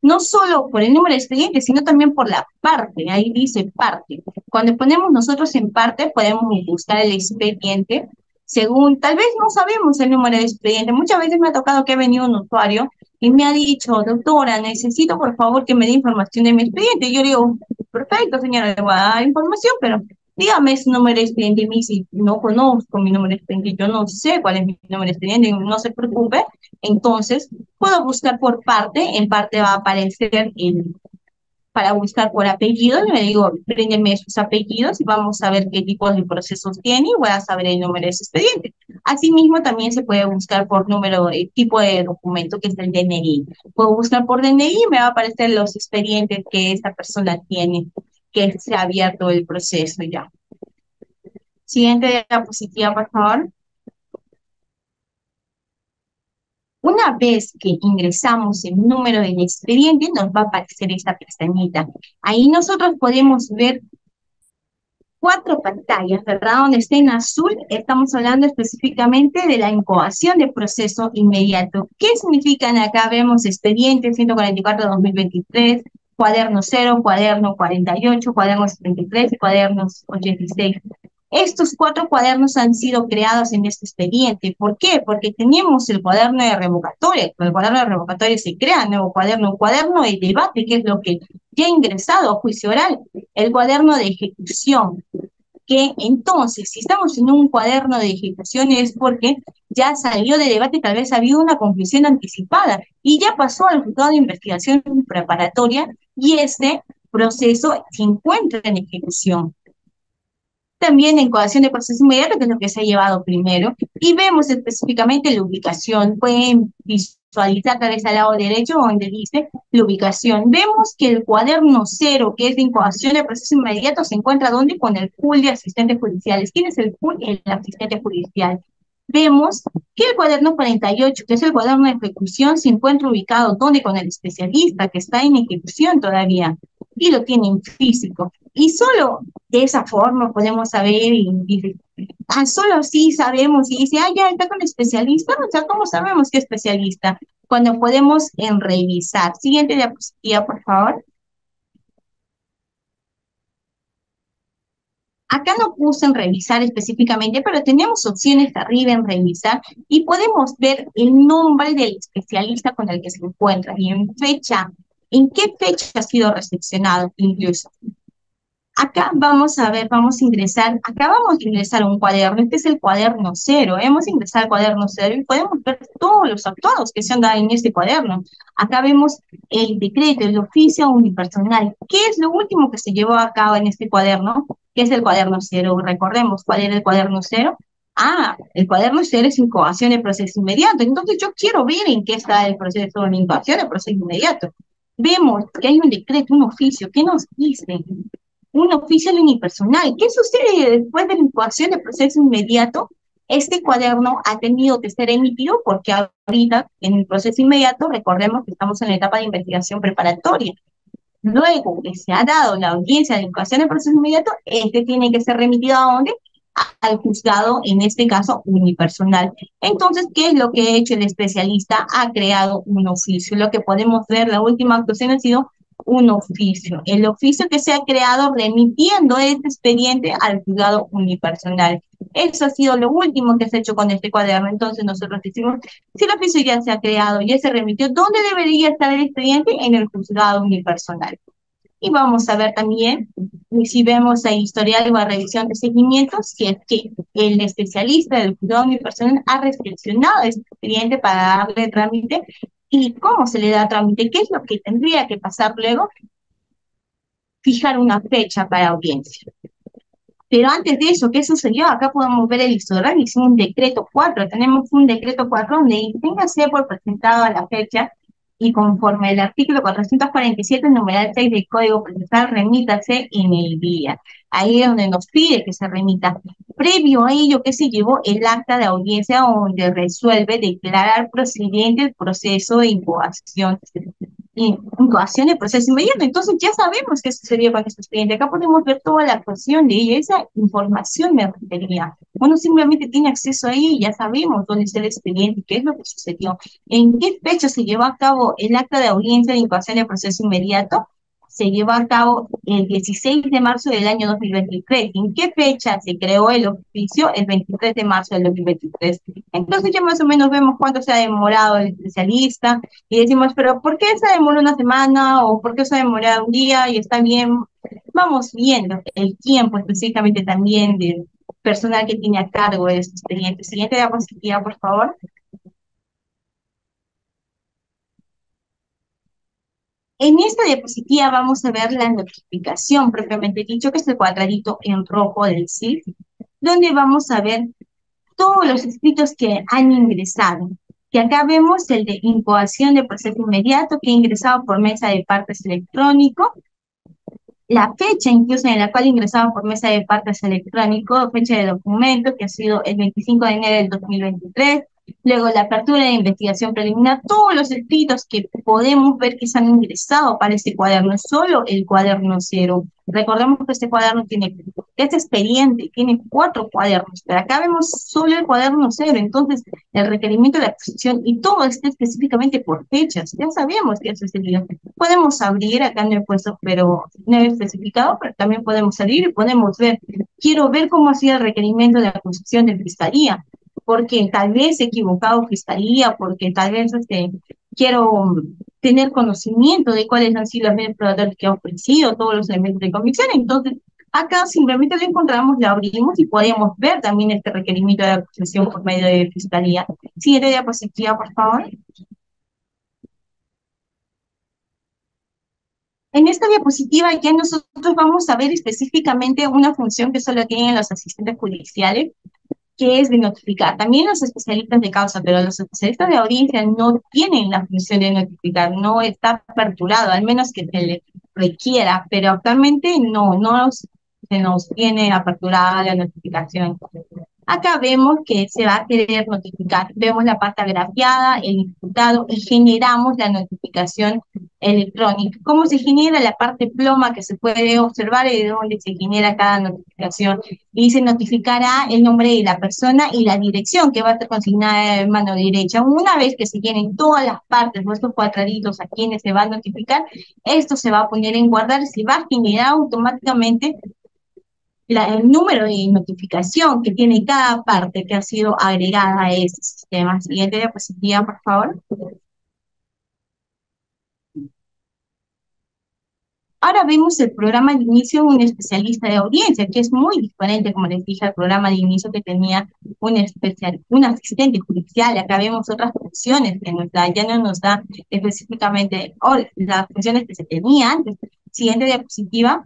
no solo por el número de expediente, sino también por la parte, ahí dice parte. Cuando ponemos nosotros en parte, podemos buscar el expediente según, tal vez no sabemos el número de expediente. Muchas veces me ha tocado que ha venido un usuario y me ha dicho, doctora, necesito por favor que me dé información de mi expediente. Y yo digo, perfecto, señora, le voy a dar información, pero dígame su número de expediente. Y me dice, no conozco mi número de expediente, yo no sé cuál es mi número de expediente, no se preocupe. Entonces, puedo buscar por parte, en parte va a aparecer para buscar por apellido, le digo, bríndeme sus apellidos y vamos a ver qué tipos de procesos tiene y voy a saber el número de su expediente. Asimismo, también se puede buscar por número, tipo de documento, que es el DNI. Puedo buscar por DNI y me va a aparecer los expedientes que esta persona tiene, que se ha abierto el proceso ya. Siguiente diapositiva, por favor. Una vez que ingresamos el número del expediente, nos va a aparecer esta pestañita. Ahí nosotros podemos ver 4 pantallas, ¿verdad? Donde está en azul, estamos hablando específicamente de la incoación de proceso inmediato. ¿Qué significan acá? Vemos expediente 144-2023, cuaderno 0, cuaderno 48, cuaderno 73 y cuadernos 86. Estos 4 cuadernos han sido creados en este expediente. ¿Por qué? Porque tenemos el cuaderno de revocatoria. Con el cuaderno de revocatoria se crea un cuaderno de debate, que es lo que ya ha ingresado a juicio oral, el cuaderno de ejecución, que entonces, si estamos en un cuaderno de ejecución es porque ya salió de debate, tal vez ha habido una conclusión anticipada y ya pasó al juzgado de investigación preparatoria y este proceso se encuentra en ejecución. También en coacción de proceso inmediato, que es lo que se ha llevado primero, y vemos específicamente la ubicación. Pueden visualizar tal vez al lado derecho donde dice la ubicación. Vemos que el cuaderno 0, que es de incoación de proceso inmediato, se encuentra ¿dónde? Con el pool de asistentes judiciales. ¿Quién es el pool? El asistente judicial. Vemos que el cuaderno 48, que es el cuaderno de ejecución, se encuentra ubicado ¿dónde? Con el especialista, que está en ejecución todavía, y lo tiene en físico. Y solo de esa forma podemos saber y solo así sabemos y dice, ya está con el especialista, o sea, ¿cómo sabemos qué especialista? Cuando podemos revisar. Siguiente diapositiva, por favor. Acá no puse en revisar específicamente, pero tenemos opciones arriba en revisar y podemos ver el nombre del especialista con el que se encuentra y en qué fecha ha sido recepcionado incluso. Acá vamos a ver, acá vamos a ingresar un cuaderno, este es el cuaderno 0, hemos ingresado al cuaderno 0 y podemos ver todos los actuados que se han dado en este cuaderno. Acá vemos el decreto, el oficio unipersonal. ¿Qué es lo último que se llevó a cabo en este cuaderno? ¿Qué es el cuaderno 0? Recordemos, ¿cuál era el cuaderno 0? El cuaderno 0 es incoación de proceso inmediato. Entonces yo quiero ver en qué está el proceso de incoación de proceso inmediato. Vemos que hay un decreto, un oficio. ¿Qué nos dice? Un oficio unipersonal. ¿Qué sucede después de la incoación de proceso inmediato? Este cuaderno ha tenido que ser emitido porque ahorita, en el proceso inmediato, recordemos que estamos en la etapa de investigación preparatoria. Luego que se ha dado la audiencia de incoación de proceso inmediato, este tiene que ser remitido ¿a dónde? Al juzgado, en este caso unipersonal. Entonces, ¿qué es lo que ha hecho el especialista? Ha creado un oficio. Lo que podemos ver, la última actuación ha sido un oficio. El oficio que se ha creado remitiendo este expediente al juzgado unipersonal. Eso ha sido lo último que se ha hecho con este cuaderno. Entonces nosotros decimos, si el oficio ya se ha creado, ya se remitió, ¿dónde debería estar el expediente? En el juzgado unipersonal. Y vamos a ver también, si vemos a historial o a revisión de seguimiento, si es que el especialista del juzgado unipersonal ha recepcionado este expediente para darle trámite y cómo se le da trámite, qué es lo que tendría que pasar luego, fijar una fecha para audiencia. Pero antes de eso, ¿qué sucedió? Acá podemos ver el historial, hizo un decreto 4, tenemos un decreto 4 donde téngase por presentado a la fecha y conforme el artículo 447, numeral 6 del Código Procesal, remítase en el día. Ahí es donde nos pide que se remita. Previo a ello, que se llevó el acta de audiencia donde resuelve declarar procedente el proceso de incoación de proceso inmediato. Entonces ya sabemos qué sucedió con este expediente. Acá podemos ver toda la actuación de ella. Esa información me refería. Uno simplemente tiene acceso ahí y ya sabemos dónde está el expediente, qué es lo que sucedió, en qué fecha se llevó a cabo el acta de audiencia de incoación de proceso inmediato. Se llevó a cabo el 16 de marzo del año 2023. ¿En qué fecha se creó el oficio? El 23 de marzo del 2023. Entonces ya más o menos vemos cuánto se ha demorado el especialista, y decimos, pero ¿por qué se demora una semana o por qué se demora un día? Y está bien, vamos viendo el tiempo específicamente también del personal que tiene a cargo de estos expedientes. Siguiente diapositiva, por favor. En esta diapositiva vamos a ver la notificación propiamente dicho, que es el cuadradito en rojo del CIF, donde vamos a ver todos los escritos que han ingresado. Que acá vemos el de incoación de proceso inmediato que ha ingresado por mesa de partes electrónico, la fecha incluso en la cual ingresaba por mesa de partes electrónico, fecha de documento, que ha sido el 25 de enero del 2023, luego la apertura de investigación preliminar, todos los escritos que podemos ver que se han ingresado para este cuaderno, solo el cuaderno 0. Recordemos que este cuaderno tiene, este expediente tiene 4 cuadernos, pero acá vemos solo el cuaderno 0, entonces el requerimiento de la adquisición y todo está específicamente por fechas, ya sabemos que eso sería. Podemos abrir, acá no he puesto, pero no he especificado, pero también podemos salir y podemos ver, quiero ver cómo ha sido el requerimiento de la acusación de fiscalía, porque tal vez he equivocado fiscalía, porque tal vez quiero tener conocimiento de cuáles han sido los medios probatorios que ha ofrecido, todos los elementos de convicción. Entonces, acá simplemente lo encontramos, lo abrimos y podemos ver también este requerimiento de acusación por medio de fiscalía. Siguiente diapositiva, por favor. En esta diapositiva ya nosotros vamos a ver específicamente una función que solo tienen los asistentes judiciales, que es de notificar. También los especialistas de causa, pero los especialistas de audiencia no tienen la función de notificar, no está aperturado, al menos que se le requiera, pero actualmente no se nos tiene aperturada la notificación. Acá vemos que se va a querer notificar. Vemos la pasta grafiada, el imputado y generamos la notificación electrónica. ¿Cómo se genera la parte ploma que se puede observar y de dónde se genera cada notificación? Y se notificará el nombre de la persona y la dirección que va a estar consignada en mano derecha. Una vez que se llenen todas las partes, nuestros cuadraditos a quienes se va a notificar, esto se va a poner en guardar y se va a generar automáticamente el número de notificación que tiene cada parte que ha sido agregada a este sistema. Siguiente diapositiva, por favor. Ahora vemos el programa de inicio de un especialista de audiencia, que es muy diferente, como les dije, al programa de inicio que tenía un asistente judicial. Acá vemos otras funciones que ya no nos da específicamente las funciones que se tenían antes. Siguiente diapositiva.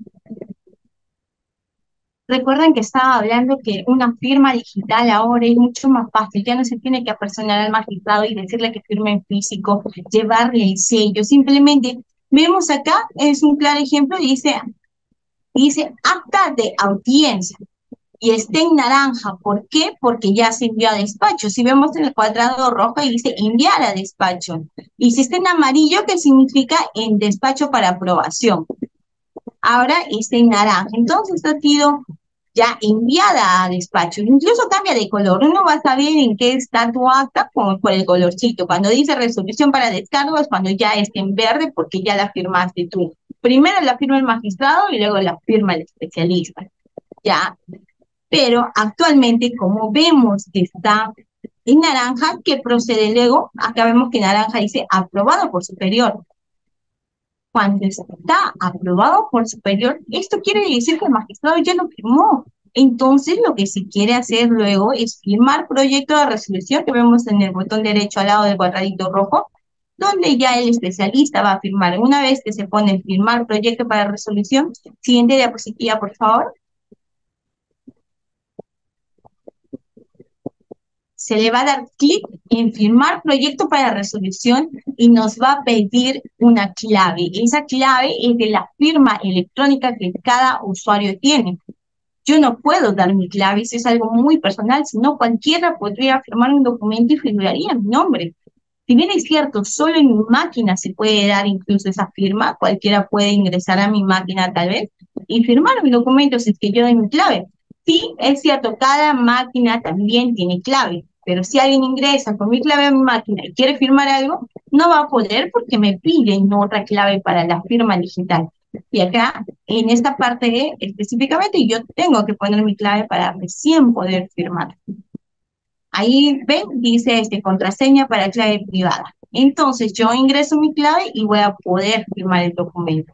Recuerden que estaba hablando que una firma digital ahora es mucho más fácil, ya no se tiene que apersonar al magistrado y decirle que firme en físico, llevarle el sello, simplemente vemos acá, es un claro ejemplo, dice acta de audiencia y está en naranja, ¿por qué? Porque ya se envió a despacho. Si vemos en el cuadrado rojo dice enviar a despacho, y si está en amarillo, ¿qué significa? En despacho para aprobación. Ahora está en naranja, entonces ha sido ya enviada a despacho, incluso cambia de color, uno va a saber en qué está tu acta por el colorcito. Cuando dice resolución para descargo es cuando ya está en verde porque ya la firmaste tú. Primero la firma el magistrado y luego la firma el especialista, ya. Pero actualmente, como vemos que está en naranja, ¿qué procede luego? Acá vemos que naranja dice aprobado por superior. Cuando está aprobado por superior, esto quiere decir que el magistrado ya lo firmó. Entonces, lo que se quiere hacer luego es firmar proyecto de resolución que vemos en el botón derecho al lado del cuadradito rojo, donde ya el especialista va a firmar. Una vez que se pone firmar proyecto para resolución, siguiente diapositiva, por favor. se le va a dar clic en firmar proyecto para resolución y nos va a pedir una clave. Esa clave es de la firma electrónica que cada usuario tiene. Yo no puedo dar mi clave, eso es algo muy personal, si no cualquiera podría firmar un documento y figuraría mi nombre. Si bien es cierto, solo en mi máquina se puede dar incluso esa firma, cualquiera puede ingresar a mi máquina tal vez y firmar mi documento si es que yo doy mi clave. Sí, es cierto, cada máquina también tiene clave, pero si alguien ingresa con mi clave a mi máquina y quiere firmar algo, no va a poder porque me piden otra clave para la firma digital. Y acá, en esta parte específicamente, yo tengo que poner mi clave para recién poder firmar. Ahí ven, dice contraseña para clave privada. Entonces yo ingreso mi clave y voy a poder firmar el documento.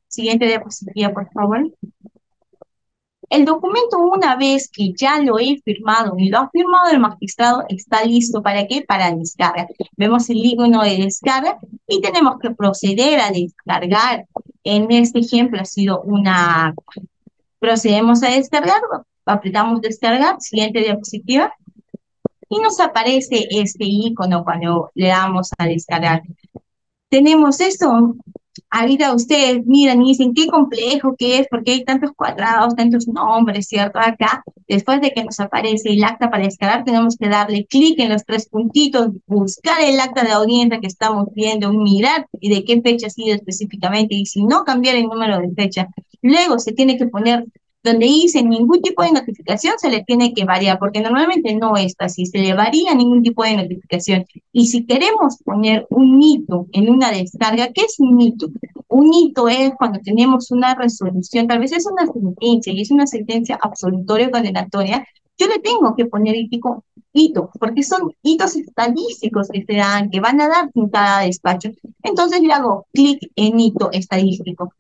Siguiente diapositiva, por favor. El documento, una vez que ya lo he firmado y lo ha firmado el magistrado, está listo ¿para qué? Para descarga. Vemos el icono de descarga y tenemos que proceder a descargar. En este ejemplo ha sido una... Procedemos a descargarlo. Apretamos descargar. Siguiente diapositiva. Y nos aparece este icono cuando le damos a descargar. Tenemos esto. Ahorita ustedes miran y dicen qué complejo que es, porque hay tantos cuadrados, tantos nombres, ¿cierto? Acá, después de que nos aparece el acta para descargar, tenemos que darle clic en los tres puntitos, buscar el acta de audiencia que estamos viendo, mirar y de qué fecha ha sido específicamente, y si no, cambiar el número de fecha. Luego se tiene que poner donde dice ningún tipo de notificación, se le tiene que variar, porque normalmente no está así, se le varía ningún tipo de notificación. Y si queremos poner un hito en una descarga, ¿qué es un hito? Un hito es cuando tenemos una resolución, tal vez es una sentencia, y es una sentencia absolutoria o condenatoria, yo le tengo que poner hito, porque son hitos estadísticos que se dan, que van a dar en cada despacho. Entonces le hago clic en hito estadístico.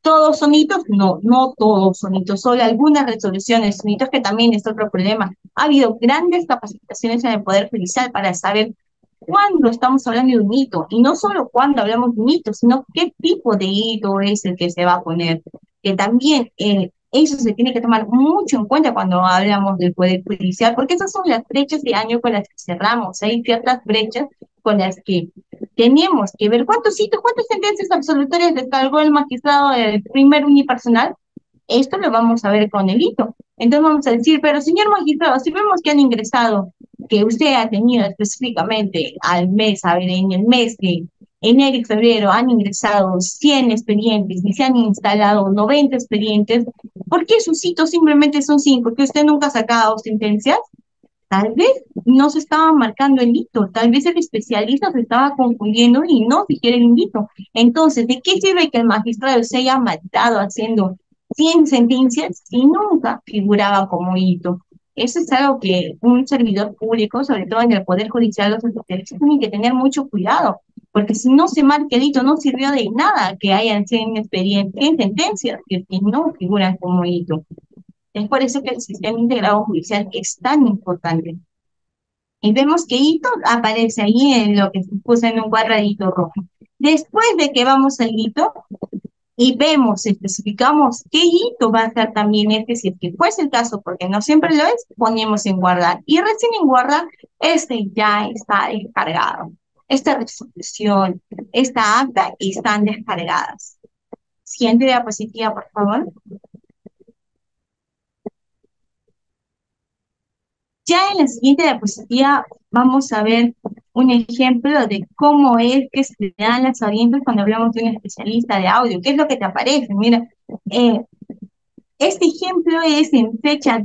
¿Todos son hitos? No, no todos son hitos, solo algunas resoluciones son hitos, que también es otro problema. Ha habido grandes capacitaciones en el Poder Judicial para saber cuándo estamos hablando de un hito, y no solo cuándo hablamos de un hito, sino qué tipo de hito es el que se va a poner, que también eso se tiene que tomar mucho en cuenta cuando hablamos del Poder Judicial, porque esas son las brechas de año con las que cerramos. Hay ciertas brechas con las que tenemos que ver cuántos hitos, cuántas sentencias absolutorias descargó el magistrado del primer unipersonal. Esto lo vamos a ver con el hito. Entonces vamos a decir, pero señor magistrado, si vemos que han ingresado, que usted ha tenido específicamente al mes, a ver, en el mes de enero y febrero han ingresado 100 expedientes y se han instalado 90 expedientes, ¿por qué sus hitos simplemente son 5? ¿Porque usted nunca ha sacado sentencias? Tal vez no se estaba marcando el hito, tal vez el especialista se estaba confundiendo y no siquiera el hito. Entonces, ¿de qué sirve que el magistrado se haya matado haciendo 100 sentencias si nunca figuraba como hito? Eso es algo que un servidor público, sobre todo en el Poder Judicial, los especialistas tienen que tener mucho cuidado, porque si no se marca el hito, no sirvió de nada que hayan 100 expedientes, 100 sentencias que no figuran como hito. Es por eso que el sistema integrado judicial es tan importante. Y vemos que hito aparece ahí en lo que se puso en un cuadradito rojo. Después de que vamos al hito y vemos, especificamos qué hito va a ser también este, si es que fuese el caso, porque no siempre lo es, ponemos en guardar. Y recién en guardar, este ya está descargado. Esta resolución, esta acta están descargadas. Siguiente diapositiva, por favor. Ya en la siguiente diapositiva vamos a ver un ejemplo de cómo es que se dan las audiencias cuando hablamos de un especialista de audio. ¿Qué es lo que te aparece? Mira, este ejemplo es en fecha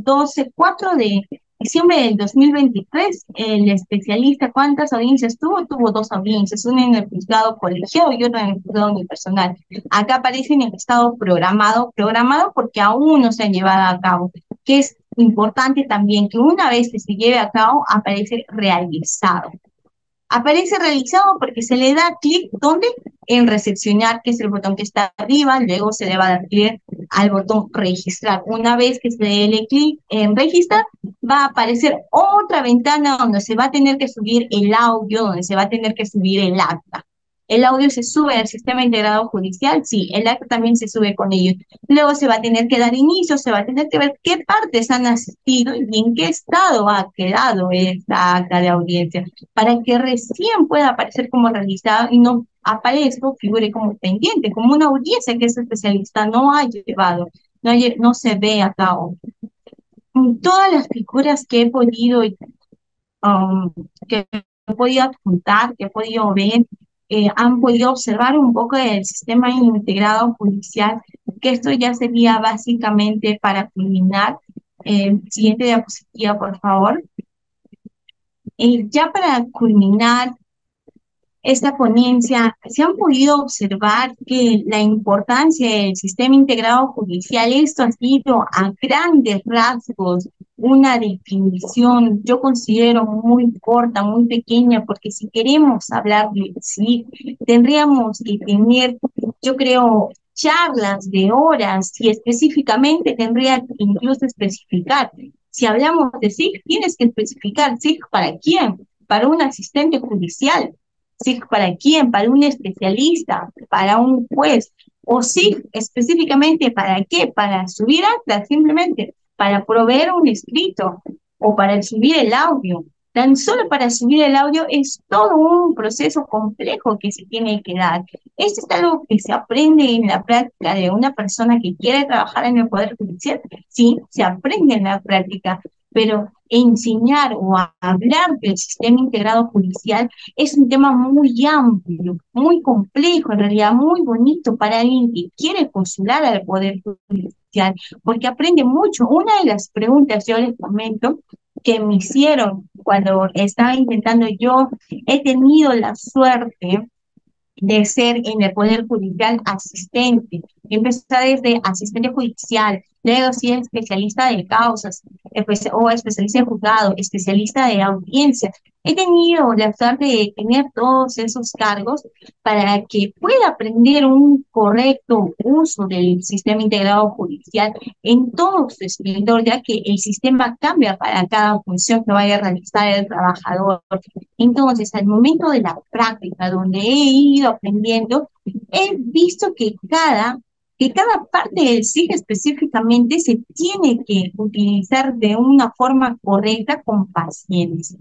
4 de diciembre del 2023. El especialista, ¿cuántas audiencias tuvo? Tuvo 2 audiencias, una en el juzgado colegiado y otra en el juzgado unipersonal. Acá aparece en el estado programado porque aún no se han llevado a cabo, que es importante también que una vez que se lleve a cabo, aparece realizado. Aparece realizado porque se le da clic, ¿dónde? En recepcionar, que es el botón que está arriba, luego se le va a dar clic al botón registrar. Una vez que se le dé clic en registrar, va a aparecer otra ventana donde se va a tener que subir el audio, donde se va a tener que subir el acta. El audio se sube al sistema integrado judicial, sí, el acta también se sube con ellos. Luego se va a tener que dar inicio, se va a tener que ver qué partes han asistido y en qué estado ha quedado esta acta de audiencia, para que recién pueda aparecer como realizado y no aparezca o figure como pendiente, como una audiencia que ese especialista no ha llevado, no se ve a cabo. Todas las figuras que he podido um, que he podido adjuntar, que he podido ver, han podido observar un poco del sistema integrado judicial, que esto ya sería básicamente para culminar. Siguiente diapositiva, por favor. Ya para culminar, esta ponencia, se han podido observar que la importancia del sistema integrado judicial, esto ha sido a grandes rasgos una definición, yo considero muy corta, muy pequeña, porque si queremos hablar de sí, tendríamos que tener, yo creo, charlas de horas y específicamente tendría que incluso especificar. Si hablamos de SIG, tienes que especificar SIG para quién, para un asistente judicial, SIG para quién, para un especialista, para un juez, o SIG específicamente para qué, para subir actas simplemente, para proveer un escrito o para subir el audio. Tan solo para subir el audio es todo un proceso complejo que se tiene que dar. Esto es algo que se aprende en la práctica de una persona que quiere trabajar en el Poder Judicial. Sí, se aprende en la práctica, pero enseñar o hablar del sistema integrado judicial es un tema muy amplio, muy complejo, en realidad muy bonito para alguien que quiere postular al Poder Judicial, porque aprende mucho. Una de las preguntas, yo les comento, que me hicieron cuando estaba intentando, yo he tenido la suerte de ser en el Poder Judicial asistente. Empecé desde asistente judicial, luego sí especialista de causas, o especialista de juzgado, especialista de audiencias. He tenido la suerte de tener todos esos cargos para que pueda aprender un correcto uso del sistema integrado judicial en todo su esplendor, ya que el sistema cambia para cada función que vaya a realizar el trabajador. Entonces, al momento de la práctica, donde he ido aprendiendo, he visto que cada parte del SIG específicamente se tiene que utilizar de una forma correcta con paciencia.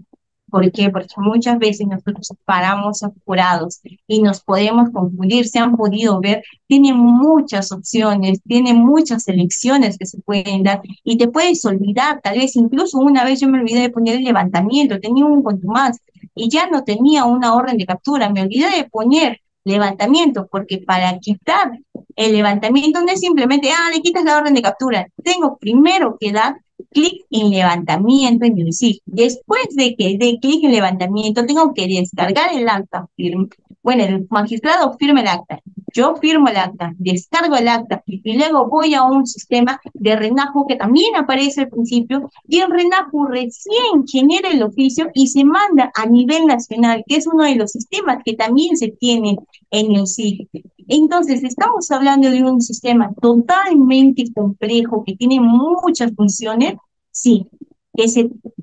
¿Por qué? Porque muchas veces nosotros paramos apurados y nos podemos confundir, se han podido ver, tiene muchas opciones, tiene muchas selecciones que se pueden dar y te puedes olvidar, tal vez incluso una vez yo me olvidé de poner el levantamiento, tenía un contumaz y ya no tenía una orden de captura, me olvidé de poner levantamiento, porque para quitar el levantamiento no es simplemente, le quitas la orden de captura, tengo primero que dar clic en levantamiento en el SIG. Después de que dé clic en levantamiento, tengo que descargar el acta firme. Bueno, el magistrado firma el acta, yo firmo el acta, descargo el acta y luego voy a un sistema de RENAJO que también aparece al principio y el RENAJO recién genera el oficio y se manda a nivel nacional, que es uno de los sistemas que también se tienen en el SIG. Entonces, estamos hablando de un sistema totalmente complejo que tiene muchas funciones, sí,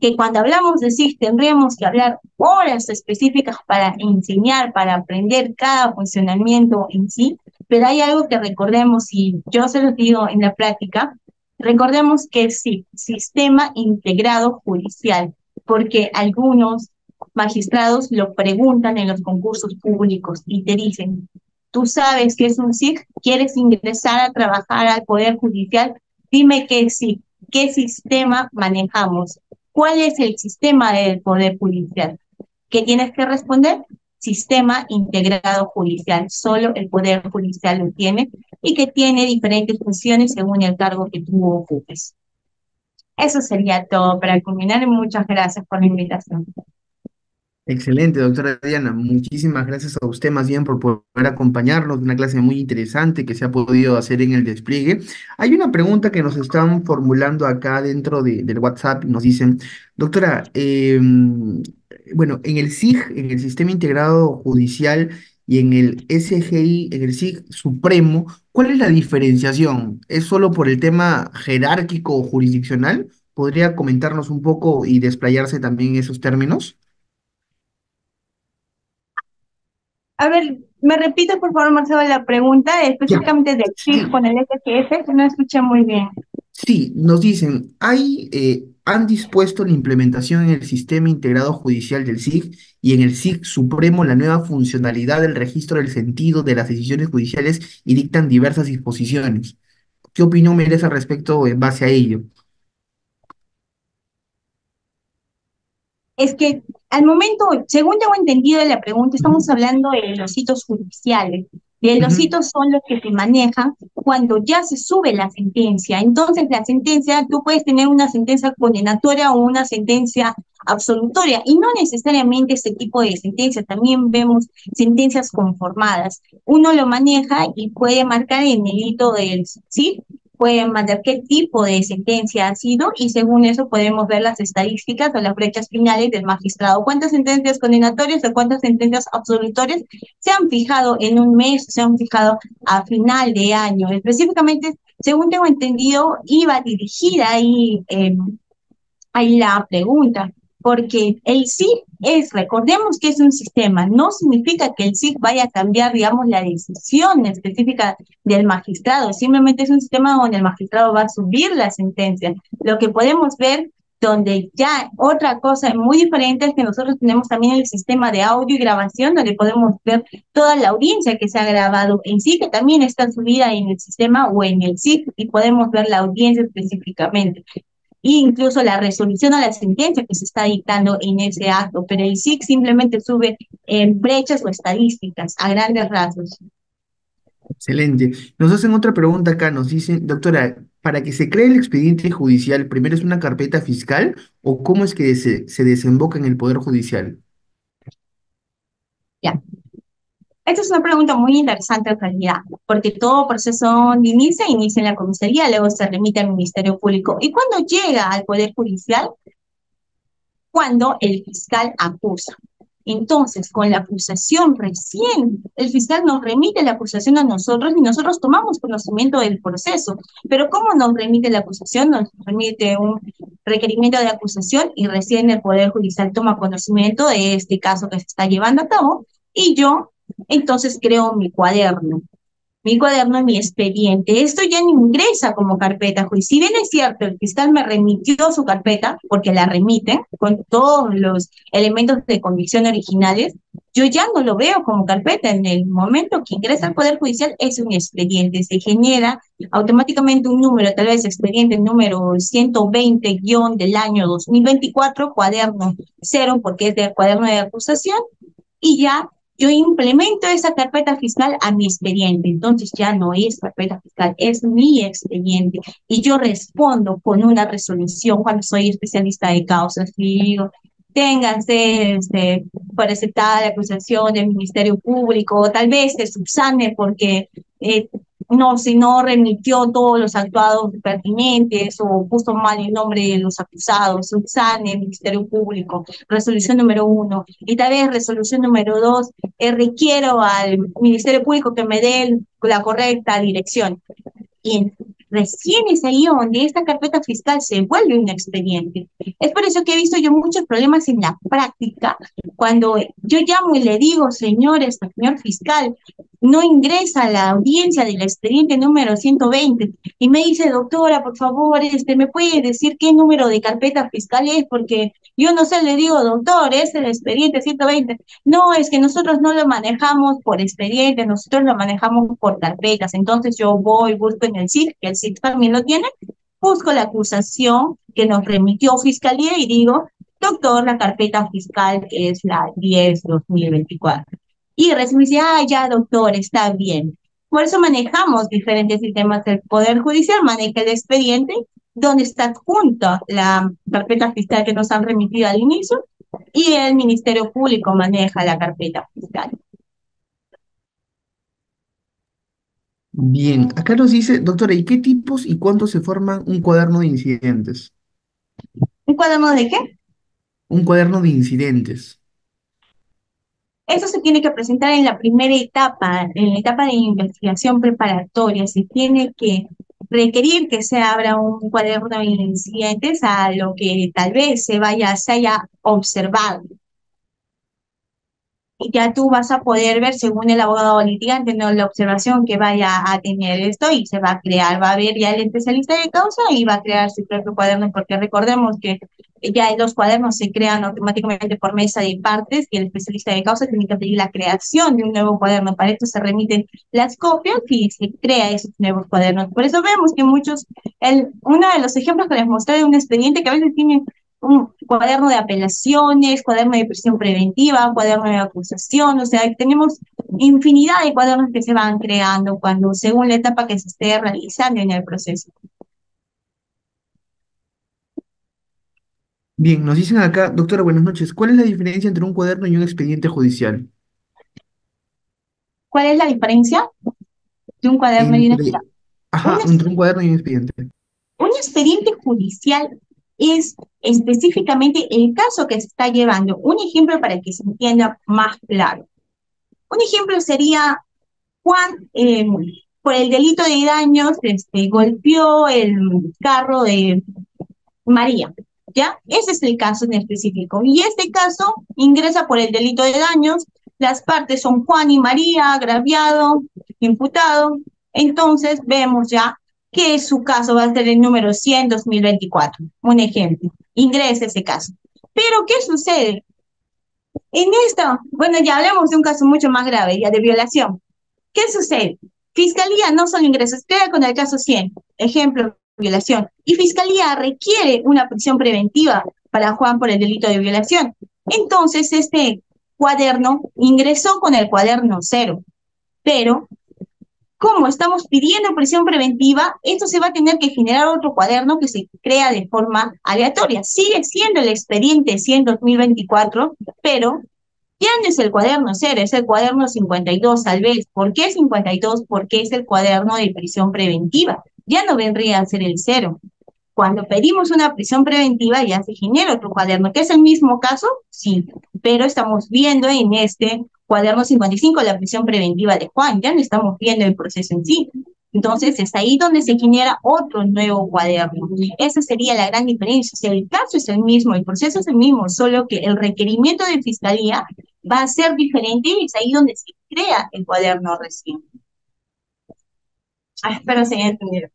que cuando hablamos de SIG tendríamos que hablar horas específicas para enseñar, para aprender cada funcionamiento en sí, pero hay algo que recordemos, y yo se lo digo en la práctica, recordemos que sí, sistema integrado judicial, porque algunos magistrados lo preguntan en los concursos públicos y te dicen, tú sabes qué es un SIG, quieres ingresar a trabajar al Poder Judicial, dime qué SIG, qué sistema manejamos, cuál es el sistema del Poder Judicial. ¿Qué tienes que responder? Sistema integrado judicial, solo el Poder Judicial lo tiene y que tiene diferentes funciones según el cargo que tú ocupes. Eso sería todo para culminar y muchas gracias por la invitación. Excelente, doctora Diana. Muchísimas gracias a usted más bien por poder acompañarnos. Una clase muy interesante que se ha podido hacer en el despliegue. Hay una pregunta que nos están formulando acá dentro del WhatsApp. Nos dicen, doctora, bueno, en el SIG, en el Sistema Integrado Judicial y en el SGI, en el SIG Supremo, ¿cuál es la diferenciación? ¿Es solo por el tema jerárquico o jurisdiccional? ¿Podría comentarnos un poco y desplayarse también en esos términos? A ver, me repite por favor, Marcelo, la pregunta Ya, específicamente del SIG sí, con el SGS, no escuché muy bien. sí, nos dicen, han dispuesto la implementación en el sistema integrado judicial del SIC y en el SIC Supremo la nueva funcionalidad del registro del sentido de las decisiones judiciales y dictan diversas disposiciones. ¿Qué opinión merece al respecto en base a ello? Es que al momento, según tengo entendido de la pregunta, estamos Ujú, hablando de los hitos judiciales. Y los ujú. hitos son los que se manejan cuando ya se sube la sentencia. Entonces, la sentencia, tú puedes tener una sentencia condenatoria o una sentencia absolutoria, y no necesariamente ese tipo de sentencias. También vemos sentencias conformadas. Uno lo maneja y puede marcar en el hito del sí, pueden mandar qué tipo de sentencia ha sido y según eso podemos ver las estadísticas o las brechas finales del magistrado. ¿Cuántas sentencias condenatorias o cuántas sentencias absolutorias se han fijado en un mes, se han fijado a final de año? Específicamente, según tengo entendido, iba dirigida ahí la pregunta, porque el sí es, recordemos que es un sistema, no significa que el sí vaya a cambiar, digamos, la decisión específica del magistrado, simplemente es un sistema donde el magistrado va a subir la sentencia. Lo que podemos ver donde ya otra cosa muy diferente es que nosotros tenemos también el sistema de audio y grabación, donde podemos ver toda la audiencia que se ha grabado en sí, que también está subida en el sistema o en el SIC, y podemos ver la audiencia específicamente e incluso la resolución a la sentencia que se está dictando en ese acto, pero el SIC simplemente sube brechas o estadísticas a grandes rasgos. Excelente. Nos hacen otra pregunta acá, nos dicen, doctora, para que se cree el expediente judicial, ¿primero es una carpeta fiscal o cómo es que se desemboca en el Poder Judicial? Ya. Esta es una pregunta muy interesante en realidad, porque todo proceso de inicia en la comisaría, luego se remite al Ministerio Público. ¿Y cuando llega al Poder Judicial? Cuando el fiscal acusa. Entonces, con la acusación recién, el fiscal nos remite la acusación a nosotros y nosotros tomamos conocimiento del proceso. Pero ¿cómo nos remite la acusación? Nos remite un requerimiento de acusación y recién el Poder Judicial toma conocimiento de este caso que se está llevando a cabo y yo entonces creo mi cuaderno, mi expediente. Esto ya no ingresa como carpeta judicial. Si bien es cierto, el fiscal me remitió su carpeta, porque la remite con todos los elementos de convicción originales, yo ya no lo veo como carpeta. En el momento que ingresa al Poder Judicial es un expediente. Se genera automáticamente un número, tal vez expediente número 120- del año 2024, cuaderno cero, porque es del cuaderno de acusación, y ya yo implemento esa carpeta fiscal a mi expediente. Entonces ya no es carpeta fiscal, es mi expediente. Y yo respondo con una resolución cuando soy especialista de causas. Y digo, ténganse por aceptada la acusación del Ministerio Público, o tal vez se subsane porque eh, no, si no remitió todos los actuados pertinentes o puso mal el nombre de los acusados, subsane el Ministerio Público, resolución número 1. Y tal vez resolución número 2, requiero al Ministerio Público que me dé la correcta dirección. Y recién es ahí donde esta carpeta fiscal se vuelve un expediente. Es por eso que he visto yo muchos problemas en la práctica, cuando yo llamo y le digo, señor fiscal, no ingresa a la audiencia del expediente número 120 y me dice, doctora, por favor, ¿me puede decir qué número de carpeta fiscal es? Porque yo no sé, le digo, doctor, es el expediente 120. No, es que nosotros no lo manejamos por expediente, nosotros lo manejamos por carpetas. Entonces yo voy, busco en el SIC, que el SIC también lo tiene, busco la acusación que nos remitió Fiscalía y digo, doctor, la carpeta fiscal que es la 10/2024. Y recién me dice, ah, ya, doctor, está bien. Por eso manejamos diferentes sistemas. El Poder Judicial maneja el expediente donde está adjunta la carpeta fiscal que nos han remitido al inicio y el Ministerio Público maneja la carpeta fiscal. Bien, acá nos dice, doctora, ¿y qué tipos y cuántos se forman un cuaderno de incidentes? ¿Un cuaderno de qué? Un cuaderno de incidentes. Eso se tiene que presentar en la primera etapa, en la etapa de investigación preparatoria. Se tiene que requerir que se abra un cuaderno de incidentes a lo que tal vez se haya observado. y ya tú vas a poder ver según el abogado litigante, ¿no? La observación que vaya a tener esto y se va a crear, va a ver ya el especialista de causa y va a crear su propio cuaderno, porque recordemos que ya los cuadernos se crean automáticamente por mesa de partes y el especialista de causa tiene que pedir la creación de un nuevo cuaderno. Para esto se remiten las copias y se crea esos nuevos cuadernos. Por eso vemos que muchos, uno de los ejemplos que les mostré de un expediente que a veces tienen un cuaderno de apelaciones, cuaderno de prisión preventiva, cuaderno de acusación, o sea, tenemos infinidad de cuadernos que se van creando cuando, según la etapa que se esté realizando en el proceso. Bien, nos dicen acá, doctora, buenas noches. ¿Cuál es la diferencia entre un cuaderno y un expediente judicial? ¿Cuál es la diferencia de un cuaderno y una? Entre, Un, ajá, entre un cuaderno y un expediente. un expediente judicial es específicamente el caso que se está llevando. Un ejemplo para que se entienda más claro. Un ejemplo sería Juan, por el delito de daños, golpeó el carro de María, ¿ya? Ese es el caso en específico. Y este caso ingresa por el delito de daños. Las partes son Juan y María, agraviado, imputado. Entonces vemos ya que su caso va a ser el número 100-2024. Un ejemplo. Ingresa ese caso. Pero, ¿qué sucede? En esto, bueno, ya hablamos de un caso mucho más grave, ya de violación. ¿Qué sucede? Fiscalía no solo ingresa, queda con el caso 100, ejemplo, violación, y Fiscalía requiere una prisión preventiva para Juan por el delito de violación. Entonces, este cuaderno ingresó con el cuaderno 0, pero como estamos pidiendo prisión preventiva, esto se va a tener que generar otro cuaderno que se crea de forma aleatoria. Sigue siendo el expediente 100-2024, pero ya no es el cuaderno 0, es el cuaderno 52 tal vez. ¿Por qué 52? Porque es el cuaderno de prisión preventiva. Ya no vendría a ser el 0. Cuando pedimos una prisión preventiva ya se genera otro cuaderno, que es el mismo caso, sí, pero estamos viendo en este cuaderno 55 la prisión preventiva de Juan, ya no estamos viendo el proceso en sí. Entonces es ahí donde se genera otro nuevo cuaderno. Esa sería la gran diferencia. O sea, el caso es el mismo, el proceso es el mismo, solo que el requerimiento de fiscalía va a ser diferente y es ahí donde se crea el cuaderno recién. Espero se haya entendido.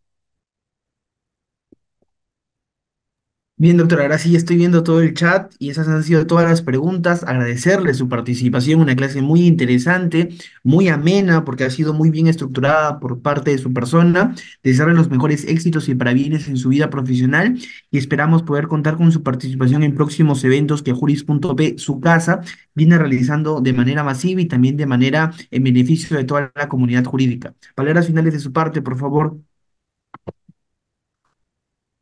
Bien, doctora, ahora sí estoy viendo todo el chat y esas han sido todas las preguntas. Agradecerle su participación, una clase muy interesante, muy amena, porque ha sido muy bien estructurada por parte de su persona. Desearle los mejores éxitos y parabienes en su vida profesional y esperamos poder contar con su participación en próximos eventos que Juris.p, su casa, viene realizando de manera masiva y también de manera en beneficio de toda la comunidad jurídica. Palabras finales de su parte, por favor.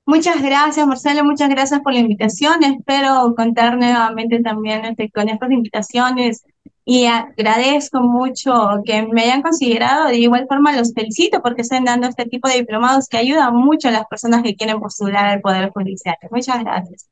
Muchas gracias, Marcelo, muchas gracias por la invitación. Espero contar nuevamente también con estas invitaciones y agradezco mucho que me hayan considerado. De igual forma, los felicito porque están dando este tipo de diplomados que ayudan mucho a las personas que quieren postular al Poder Judicial. Muchas gracias.